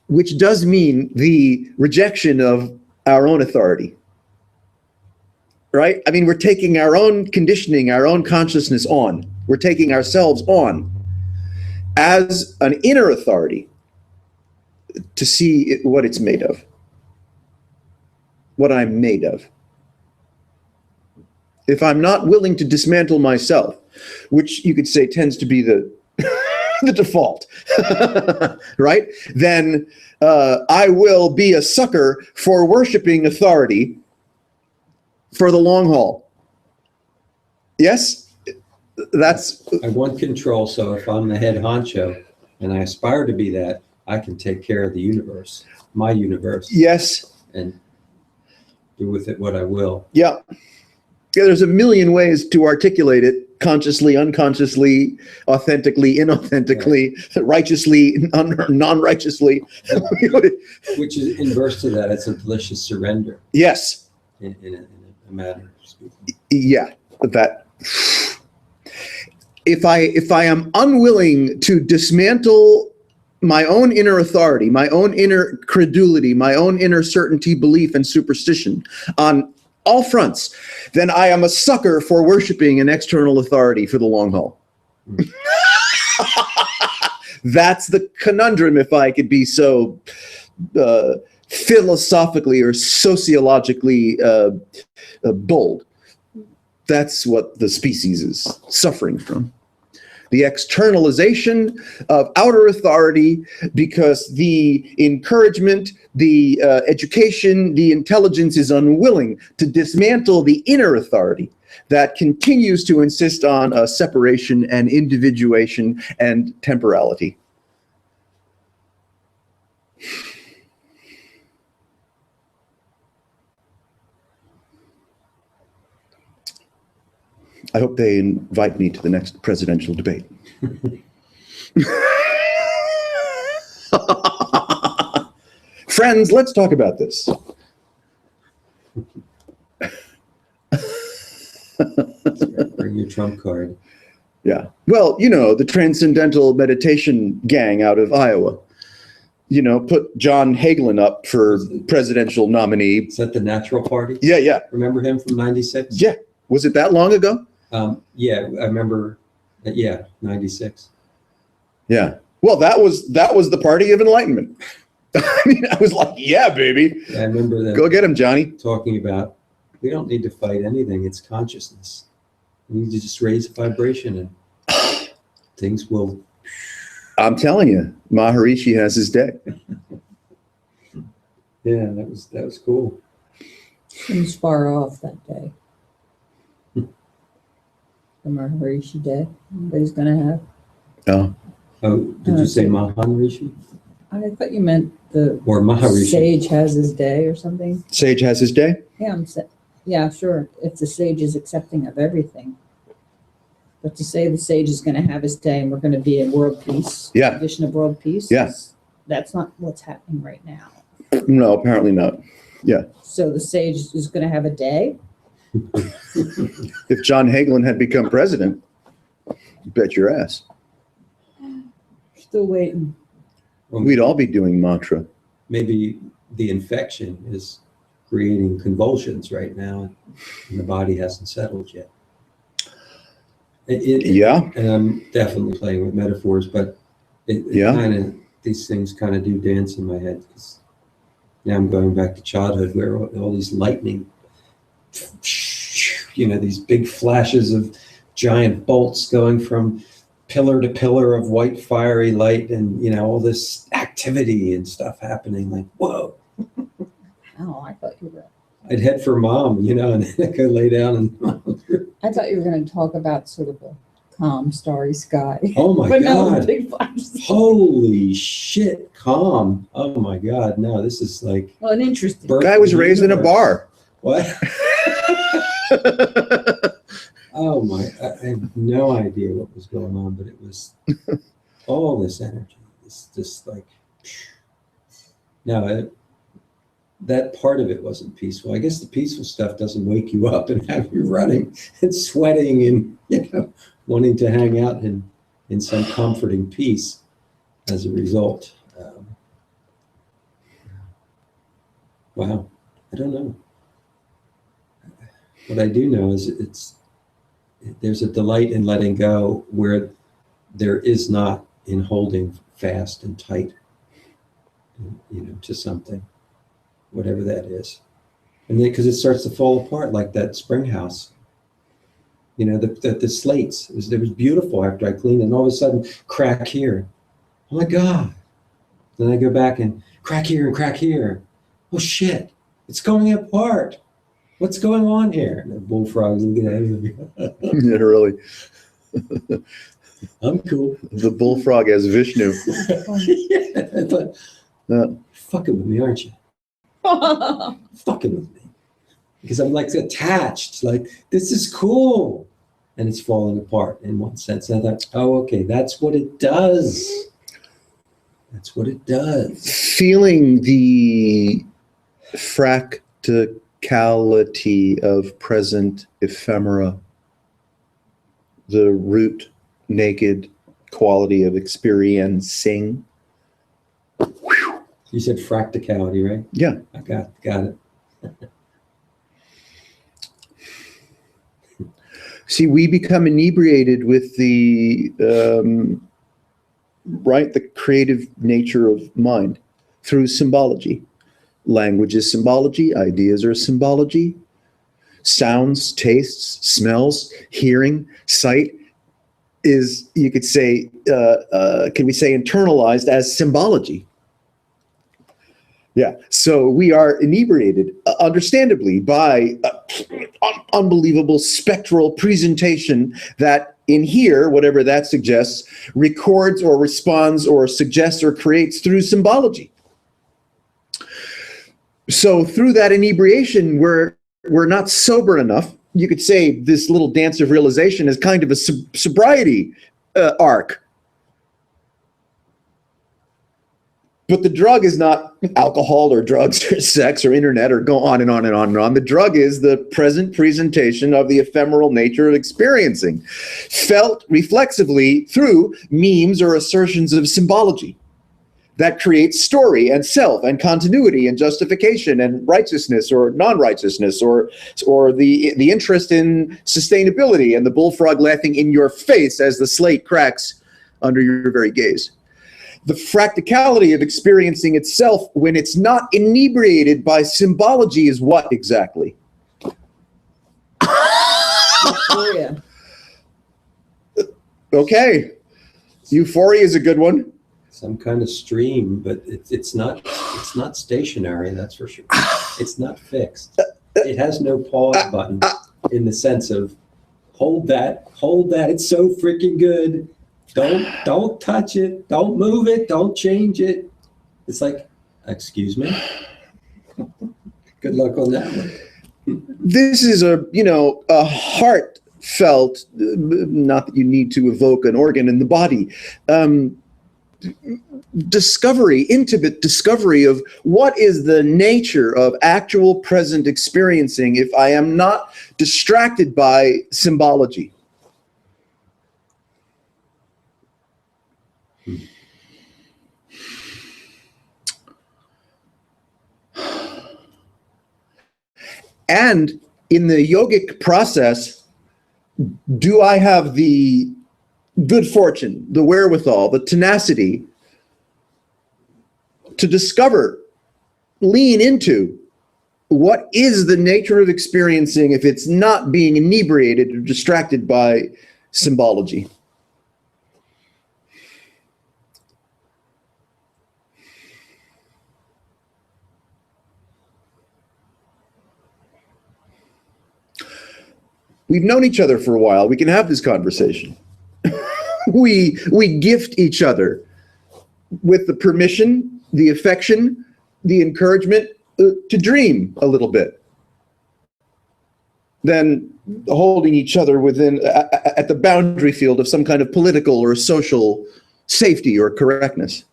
Which does mean the rejection of our own authority, right? I mean, we're taking our own conditioning, our own consciousness on. We're taking ourselves on as an inner authority to see what it's made of, what I'm made of. If I'm not willing to dismantle myself, which you could say tends to be the the default, right? Then I will be a sucker for worshiping authority for the long haul. Yes? That's... I want control, so if I'm the head honcho and I aspire to be that, I can take care of the universe, my universe. Yes. And do with it what I will. Yeah. Yeah, there's a million ways to articulate it, consciously, unconsciously, authentically, inauthentically, righteously, non-righteously. Which is inverse to that. It's a delicious surrender. Yes. In a matter of speaking. Yeah, that... If I am unwilling to dismantle my own inner authority, my own inner credulity, my own inner certainty, belief, and superstition on all fronts, then I am a sucker for worshiping an external authority for the long haul. That's the conundrum, if I could be so philosophically or sociologically bold. That's what the species is suffering from. The externalization of outer authority because the encouragement, the education, the intelligence is unwilling to dismantle the inner authority that continues to insist on separation and individuation and temporality. I hope they invite me to the next presidential debate. Friends, let's talk about this. Bring your trump card. Yeah. Well, the Transcendental Meditation Gang out of Iowa, put John Hagelin up for presidential nominee. Is that the Natural Party? Yeah. Remember him from 96? Yeah. Was it that long ago? Yeah, I remember. Yeah, 96. Yeah. Well, that was the party of enlightenment. I mean, I was like, yeah, baby. I remember that. Go get him, Johnny. Talking about, we don't need to fight anything. It's consciousness. We need to just raise the vibration and things will. I'm telling you, Maharishi has his day. Yeah, that was cool. Seems far off that day. The Maharishi Day that he's going to have. Oh, Did you say Maharishi I thought you meant the or Maharishi? sage has his day or something. Sage has his day? Yeah, yeah, sure. If the sage is accepting of everything. But to say the sage is going to have his day and we're going to be in world peace, Yeah. condition of world peace, Yeah. that's not what's happening right now. No, apparently not. So the sage is going to have a day? If John Hagelin had become president, bet your ass. Still waiting. We'd all be doing mantra. Maybe the infection is creating convulsions right now, and the body hasn't settled yet. Yeah. And I'm definitely playing with metaphors, but Yeah. these things kind of do dance in my head, because now I'm going back to childhood where all these lightning, these big flashes of giant bolts going from pillar to pillar of white fiery light, and all this activity and stuff happening, like, whoa. Oh, I thought you were. I'd head for mom, and then I'd go lay down and I thought you were going to talk about sort of a calm, starry sky. oh my But no, God. big flashes. Holy shit, calm. Oh my God, no, this is like Well, an interesting. birth Guy of was the raised in a universe. bar. What? Oh my, I have no idea what was going on, but it was all this energy. It's just like, no, that part of it wasn't peaceful. I guess the peaceful stuff doesn't wake you up and have you running and sweating and, wanting to hang out in some comforting peace as a result. Wow, I don't know. What I do know is there's a delight in letting go where there is not in holding fast and tight, to something, whatever that is. And then, because it starts to fall apart like that spring house, the slates, it was beautiful after I cleaned it, and all of a sudden, crack here. Oh my God. Then I go back and crack here and crack here. Oh shit, it's going apart. What's going on here? And the bullfrog's looking at me. Yeah, really. I'm cool. The bullfrog as Vishnu. Yeah, I thought, Yeah. fucking with me, aren't you? Fucking with me. Because I'm like attached, like, this is cool. And it's falling apart in one sense. And I thought, oh, okay, that's what it does. That's what it does. Feeling the fractality of present ephemera, the root naked quality of experiencing. You said fracticality, right? Yeah. I got it. See, we become inebriated with the creative nature of mind through symbology. Language is symbology, ideas are symbology, sounds, tastes, smells, hearing, sight is, you could say, can we say internalized as symbology? Yeah, so we are inebriated, understandably, by unbelievable spectral presentation that in here, whatever that suggests, records or responds or suggests or creates through symbology. So through that inebriation, we're not sober enough. You could say this little dance of realization is kind of a sobriety arc. But the drug is not alcohol or drugs or sex or internet or go on and on and on and on. The drug is the present presentation of the ephemeral nature of experiencing, felt reflexively through memes or assertions of symbology that creates story and self and continuity and justification and righteousness or non-righteousness or the interest in sustainability and the bullfrog laughing in your face as the slate cracks under your very gaze. The practicality of experiencing itself when it's not inebriated by symbology is what exactly? Euphoria. Okay. Euphoria is a good one. Some kind of stream, but it's not stationary, that's for sure. It's not fixed. It has no pause button in the sense of hold that, it's so freaking good. Don't touch it, don't move it, don't change it. It's like, excuse me? Good luck on that one. This is a heartfelt, not that you need to evoke an organ in the body, discovery, intimate discovery of what is the nature of actual present experiencing if I am not distracted by symbology. And in the yogic process, do I have the good fortune, the wherewithal, the tenacity to discover, lean into what is the nature of experiencing if it's not being inebriated or distracted by symbology? We've known each other for a while. We can have this conversation. We gift each other with the permission, the affection, the encouragement to dream a little bit. Then holding each other within at the boundary field of some kind of political or social safety or correctness.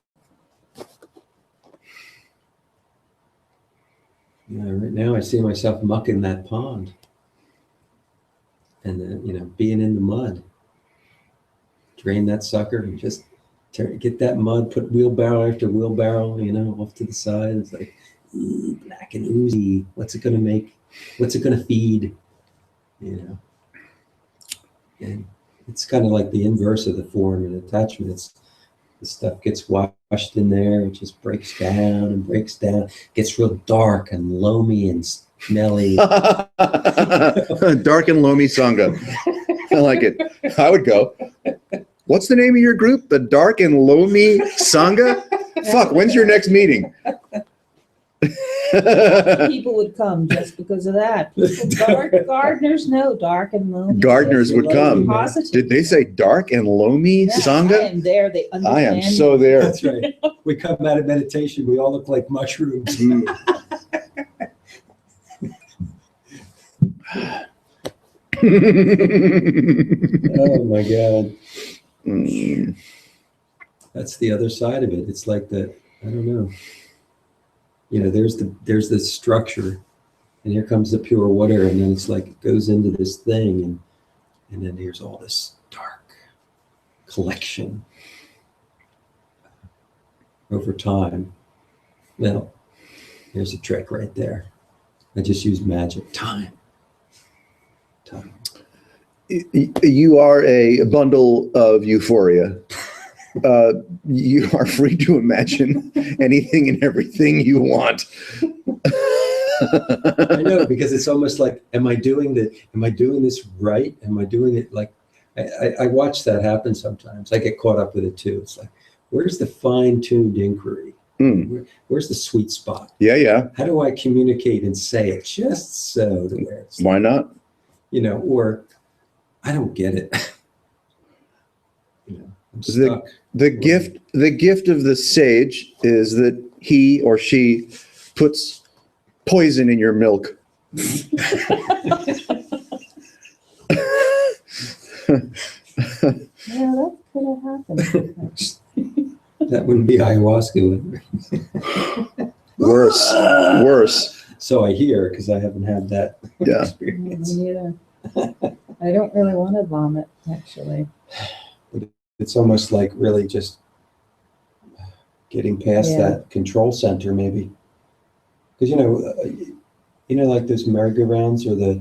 Yeah, right now I see myself mucking that pond. And then, being in the mud. Drain that sucker and just get that mud, put wheelbarrow after wheelbarrow, off to the side. It's like, black and oozy. What's it going to make? What's it going to feed? And it's kind of like the inverse of the form and attachment. The stuff gets washed in there. It just breaks down, gets real dark and loamy and smelly. Dark and loamy Sangha. I like it. I would go. What's the name of your group? The Dark and Loamy Sangha? Fuck, when's your next meeting? People would come just because of that. Gardeners know dark and loamy. Gardeners would come. Positive. Did they say Dark and Loamy Yes, Sangha? I am there. They understand. I am so there. That's right. We come out of meditation, we all look like mushrooms. Oh my God. That's the other side of it. It's like I don't know. There's the structure, and here comes the pure water, and then it's like it goes into this thing, and then there's all this dark collection over time. Well, there's a trick right there. I just use magic. Time. You are a bundle of euphoria. You are free to imagine anything and everything you want. I know, because it's almost like, am I doing this right? Am I doing it like, I watch that happen sometimes. I get caught up with it too. It's like, where's the fine-tuned inquiry? Where's the sweet spot? Yeah. How do I communicate and say it just so to where it's, Why not? or I don't get it. I'm stuck. The gift of the sage is that he or she puts poison in your milk. Yeah, that could have happened. That wouldn't be ayahuasca, would it? Worse, worse. So I hear, because I haven't had that Yeah. experience. Me neither. I don't really want to vomit, actually. It's almost like really just getting past Yeah. that control center, maybe. Because like those merry-go-rounds or the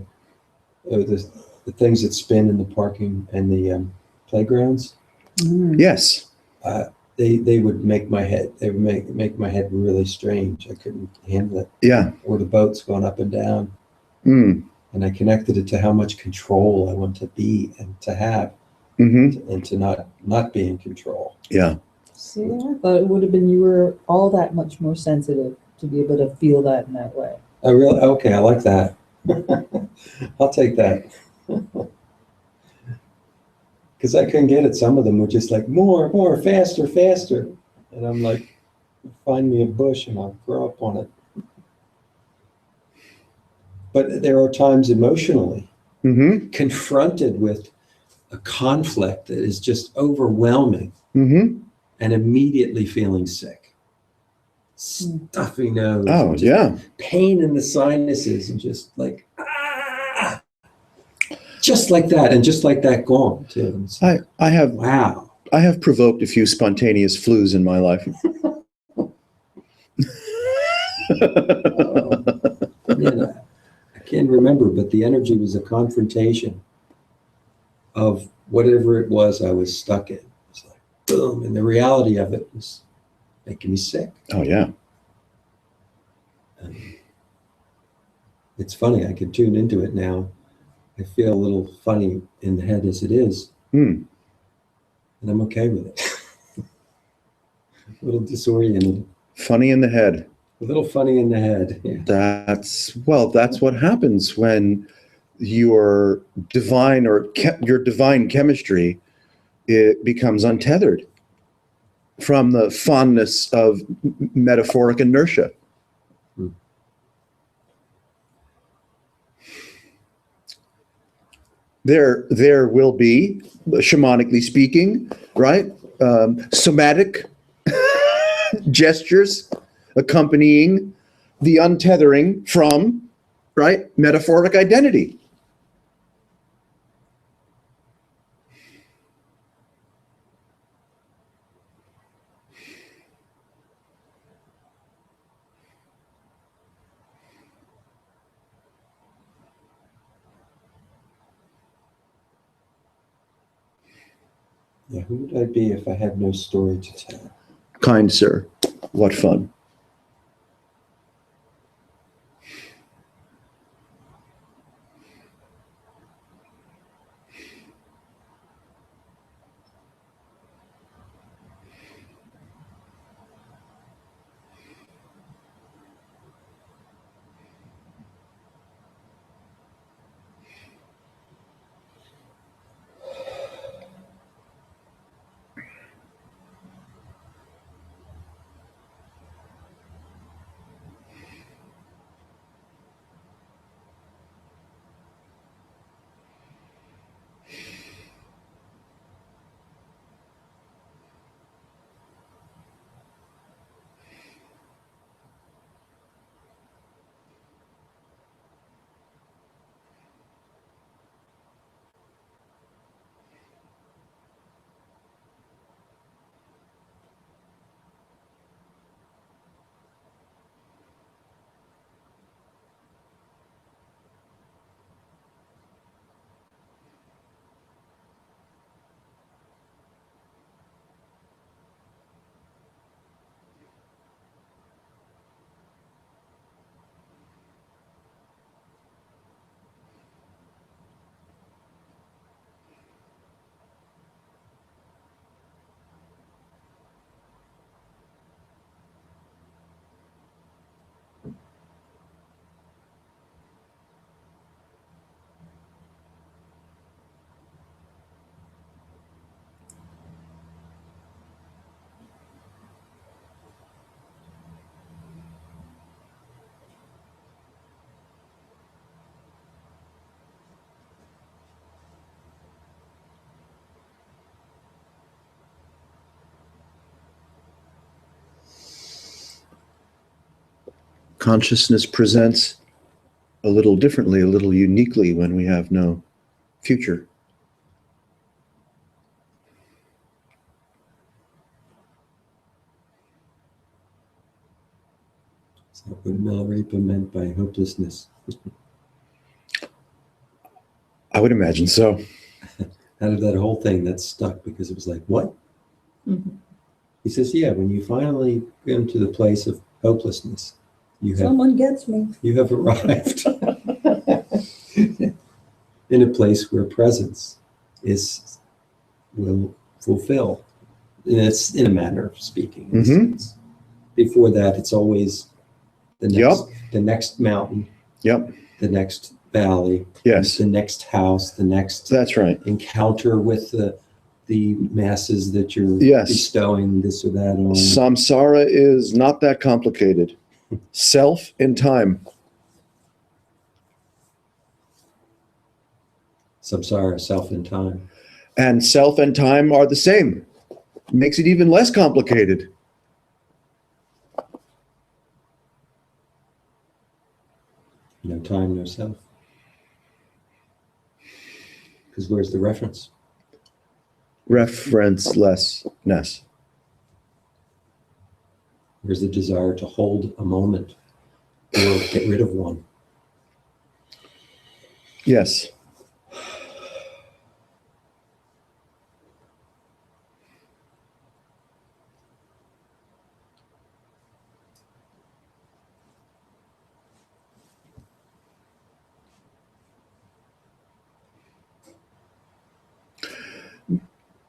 things that spin in the parking and the playgrounds. Mm. Yes. They would make my head. They would make my head really strange. I couldn't handle it. Yeah. Or the boats going up and down. Mm. And I connected it to how much control I want to be and to have, Mm-hmm. and to not be in control. Yeah. See, I thought it would have been you were all that much more sensitive to be able to feel that in that way. Okay, I like that. I'll take that. Because I couldn't get it. Some of them were just like, more, faster, faster. And I'm like, find me a bush and I'll grow up on it. But there are times emotionally Mm-hmm. confronted with a conflict that is just overwhelming Mm-hmm. and immediately feeling sick. Stuffy nose. Oh, and just yeah. pain in the sinuses and just like, just like that. And just like that gone too. It's like, I have wow. I have provoked a few spontaneous flus in my life. Yeah, I can't remember, but the energy was a confrontation of whatever it was I was stuck in. It's like, boom. And the reality of it was making me sick. Oh, yeah. And it's funny, I can tune into it now. I feel a little funny in the head as it is, Hmm. and I'm okay with it. A little disoriented, Funny in the head. a little funny in the head. Yeah. That's what happens when your divine your divine chemistry, it becomes untethered from the fondness of metaphoric inertia. Hmm. There will be, shamanically speaking, right, somatic gestures accompanying the untethering from, right, metaphoric identity. Yeah, who would I be if I had no story to tell? Kind sir, what fun. consciousness presents a little differently, a little uniquely when we have no future. Is that what Milarepa meant by hopelessness? I would imagine so. Out of that whole thing, that stuck because it was like, what? Mhm. He says, yeah, when you finally come to the place of hopelessness, Someone gets me. you have arrived in a place where presence will fulfill. And it's in a manner of speaking. In a sense. Before that, it's always the next mountain, Yep. the next valley, Yes. the next house, the next That's right. encounter with the masses that you're Yes. bestowing this or that on. Samsara is not that complicated. Self and time. Samsara, self and time. And self and time are the same. Makes it even less complicated. No time, no self. Because where's the reference? Referencelessness. Where's the desire to hold a moment or get rid of one? Yes.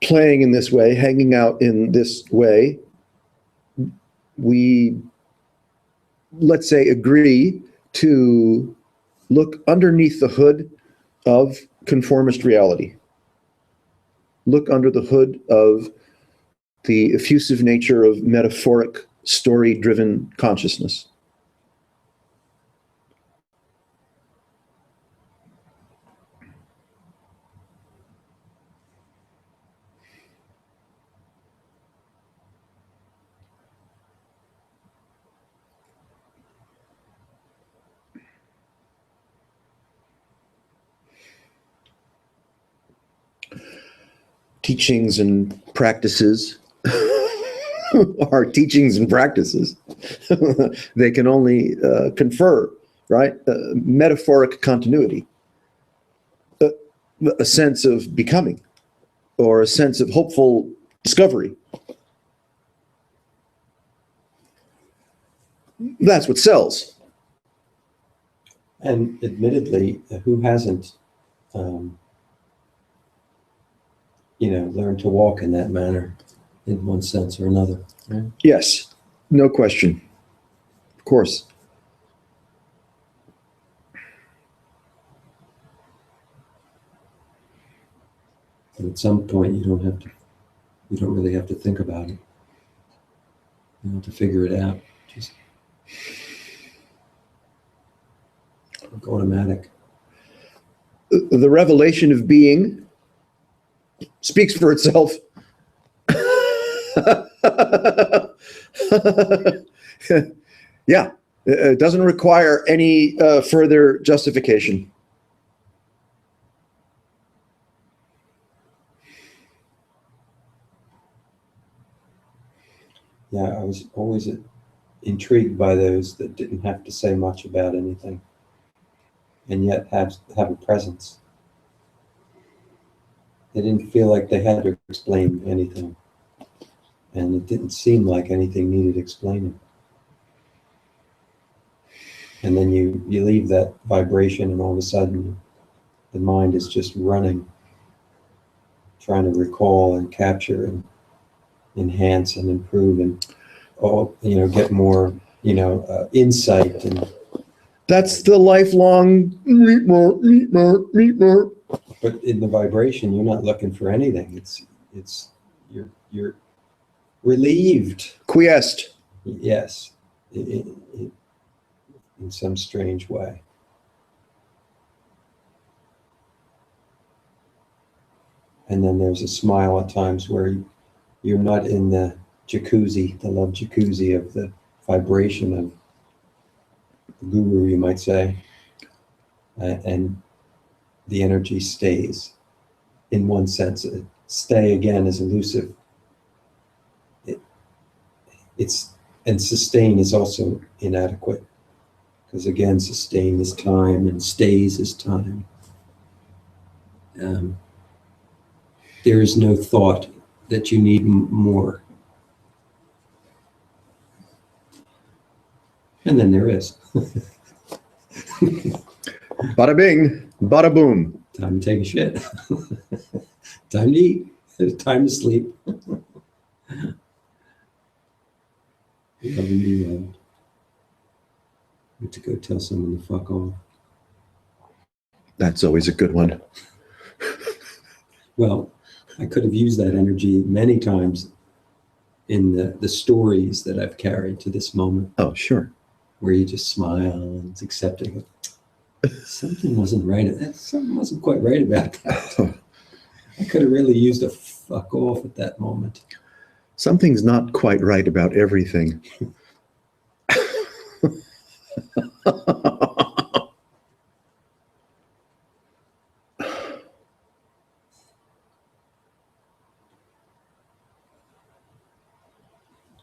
Playing in this way, hanging out in this way, we, let's say, agree to look underneath the hood of conformist reality. Look under the hood of the effusive nature of metaphoric, story-driven consciousness. Teachings and practices are teachings and practices. They can only confer, right? Metaphoric continuity, a sense of becoming, or a sense of hopeful discovery. That's what sells. And admittedly, who hasn't, learned to walk in that manner in one sense or another? Right? Yes, no question. Of course. But at some point, you don't really have to think about it. You don't have to figure it out. Just automatic. The revelation of being speaks for itself. Yeah, it doesn't require any further justification. Yeah, I was always intrigued by those that didn't have to say much about anything, and yet have a presence. They didn't feel like they had to explain anything, and it didn't seem like anything needed explaining. And then you leave that vibration, and all of a sudden, the mind is just running, trying to recall and capture and enhance and improve and get more insight. And that's the lifelong meet more. But in the vibration, you're not looking for anything. You're relieved. Quiesced. Yes, in some strange way. And then there's a smile at times where you're not in the jacuzzi, the love jacuzzi of the vibration of the guru, you might say, and the energy stays. In one sense, stay again is elusive. And sustain is also inadequate, because again, sustain is time and stays is time. There is no thought that you need more. And then there is. Bada bing, bada boom. Time to take a shit. Time to eat. Time to sleep. Love and be loved. Need to go tell someone to fuck off. That's always a good one. Well, I could have used that energy many times in the stories that I've carried to this moment, Oh, sure. where you just smile and it's accepting. Something wasn't right. Something wasn't quite right about that. I could have really used a fuck off at that moment. Something's not quite right about everything.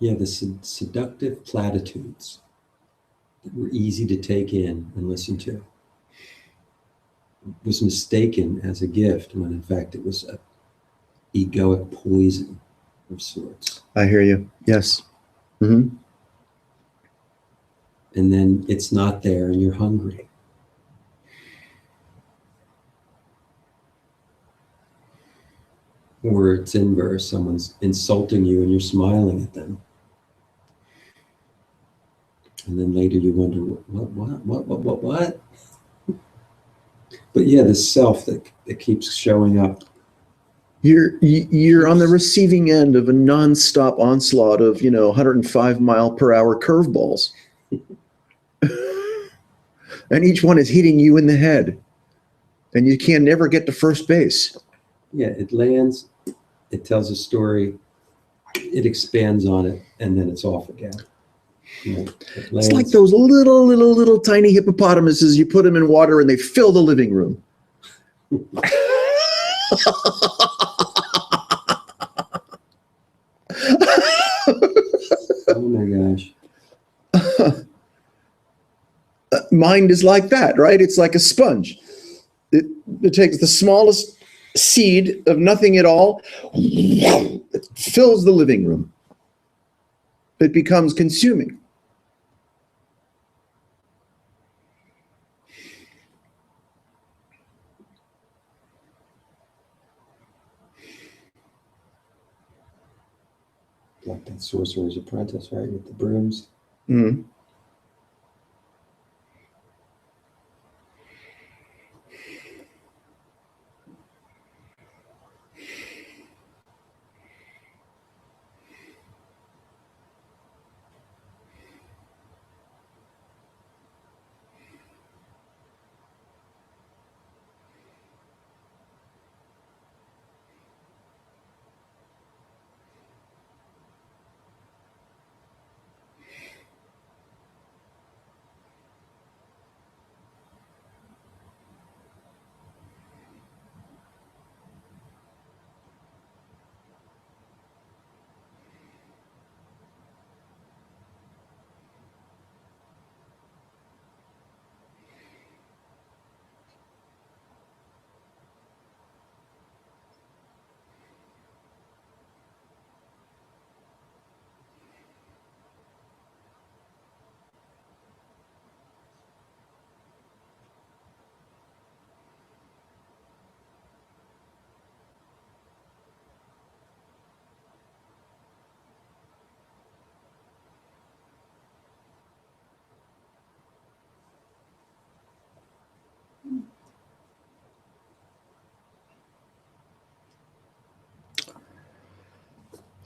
Yeah, the seductive platitudes that were easy to take in and listen to was mistaken as a gift, when in fact it was a egoic poison of sorts. I hear you. Yes. Mm-hmm. And then it's not there and you're hungry. Or it's inverse, someone's insulting you and you're smiling at them. And then later you wonder, what? But yeah, the self that keeps showing up. You're on the receiving end of a nonstop onslaught of 105 mile per hour curveballs, and each one is hitting you in the head, and you can never get to first base. Yeah, it lands, it tells a story, it expands on it, and then it's off again. It's like those little tiny hippopotamuses. You put them in water and they fill the living room. Oh my gosh. Mind is like that, right? It's like a sponge. It takes the smallest seed of nothing at all, it fills the living room. It becomes consuming. Like that Sorcerer's Apprentice, right? With the brooms. Mm-hmm.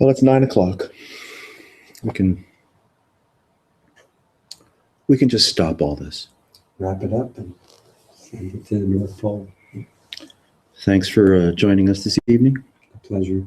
Well, it's 9 o'clock. We can just stop all this. Wrap it up and send it to the North Pole. Thanks for joining us this evening. A pleasure.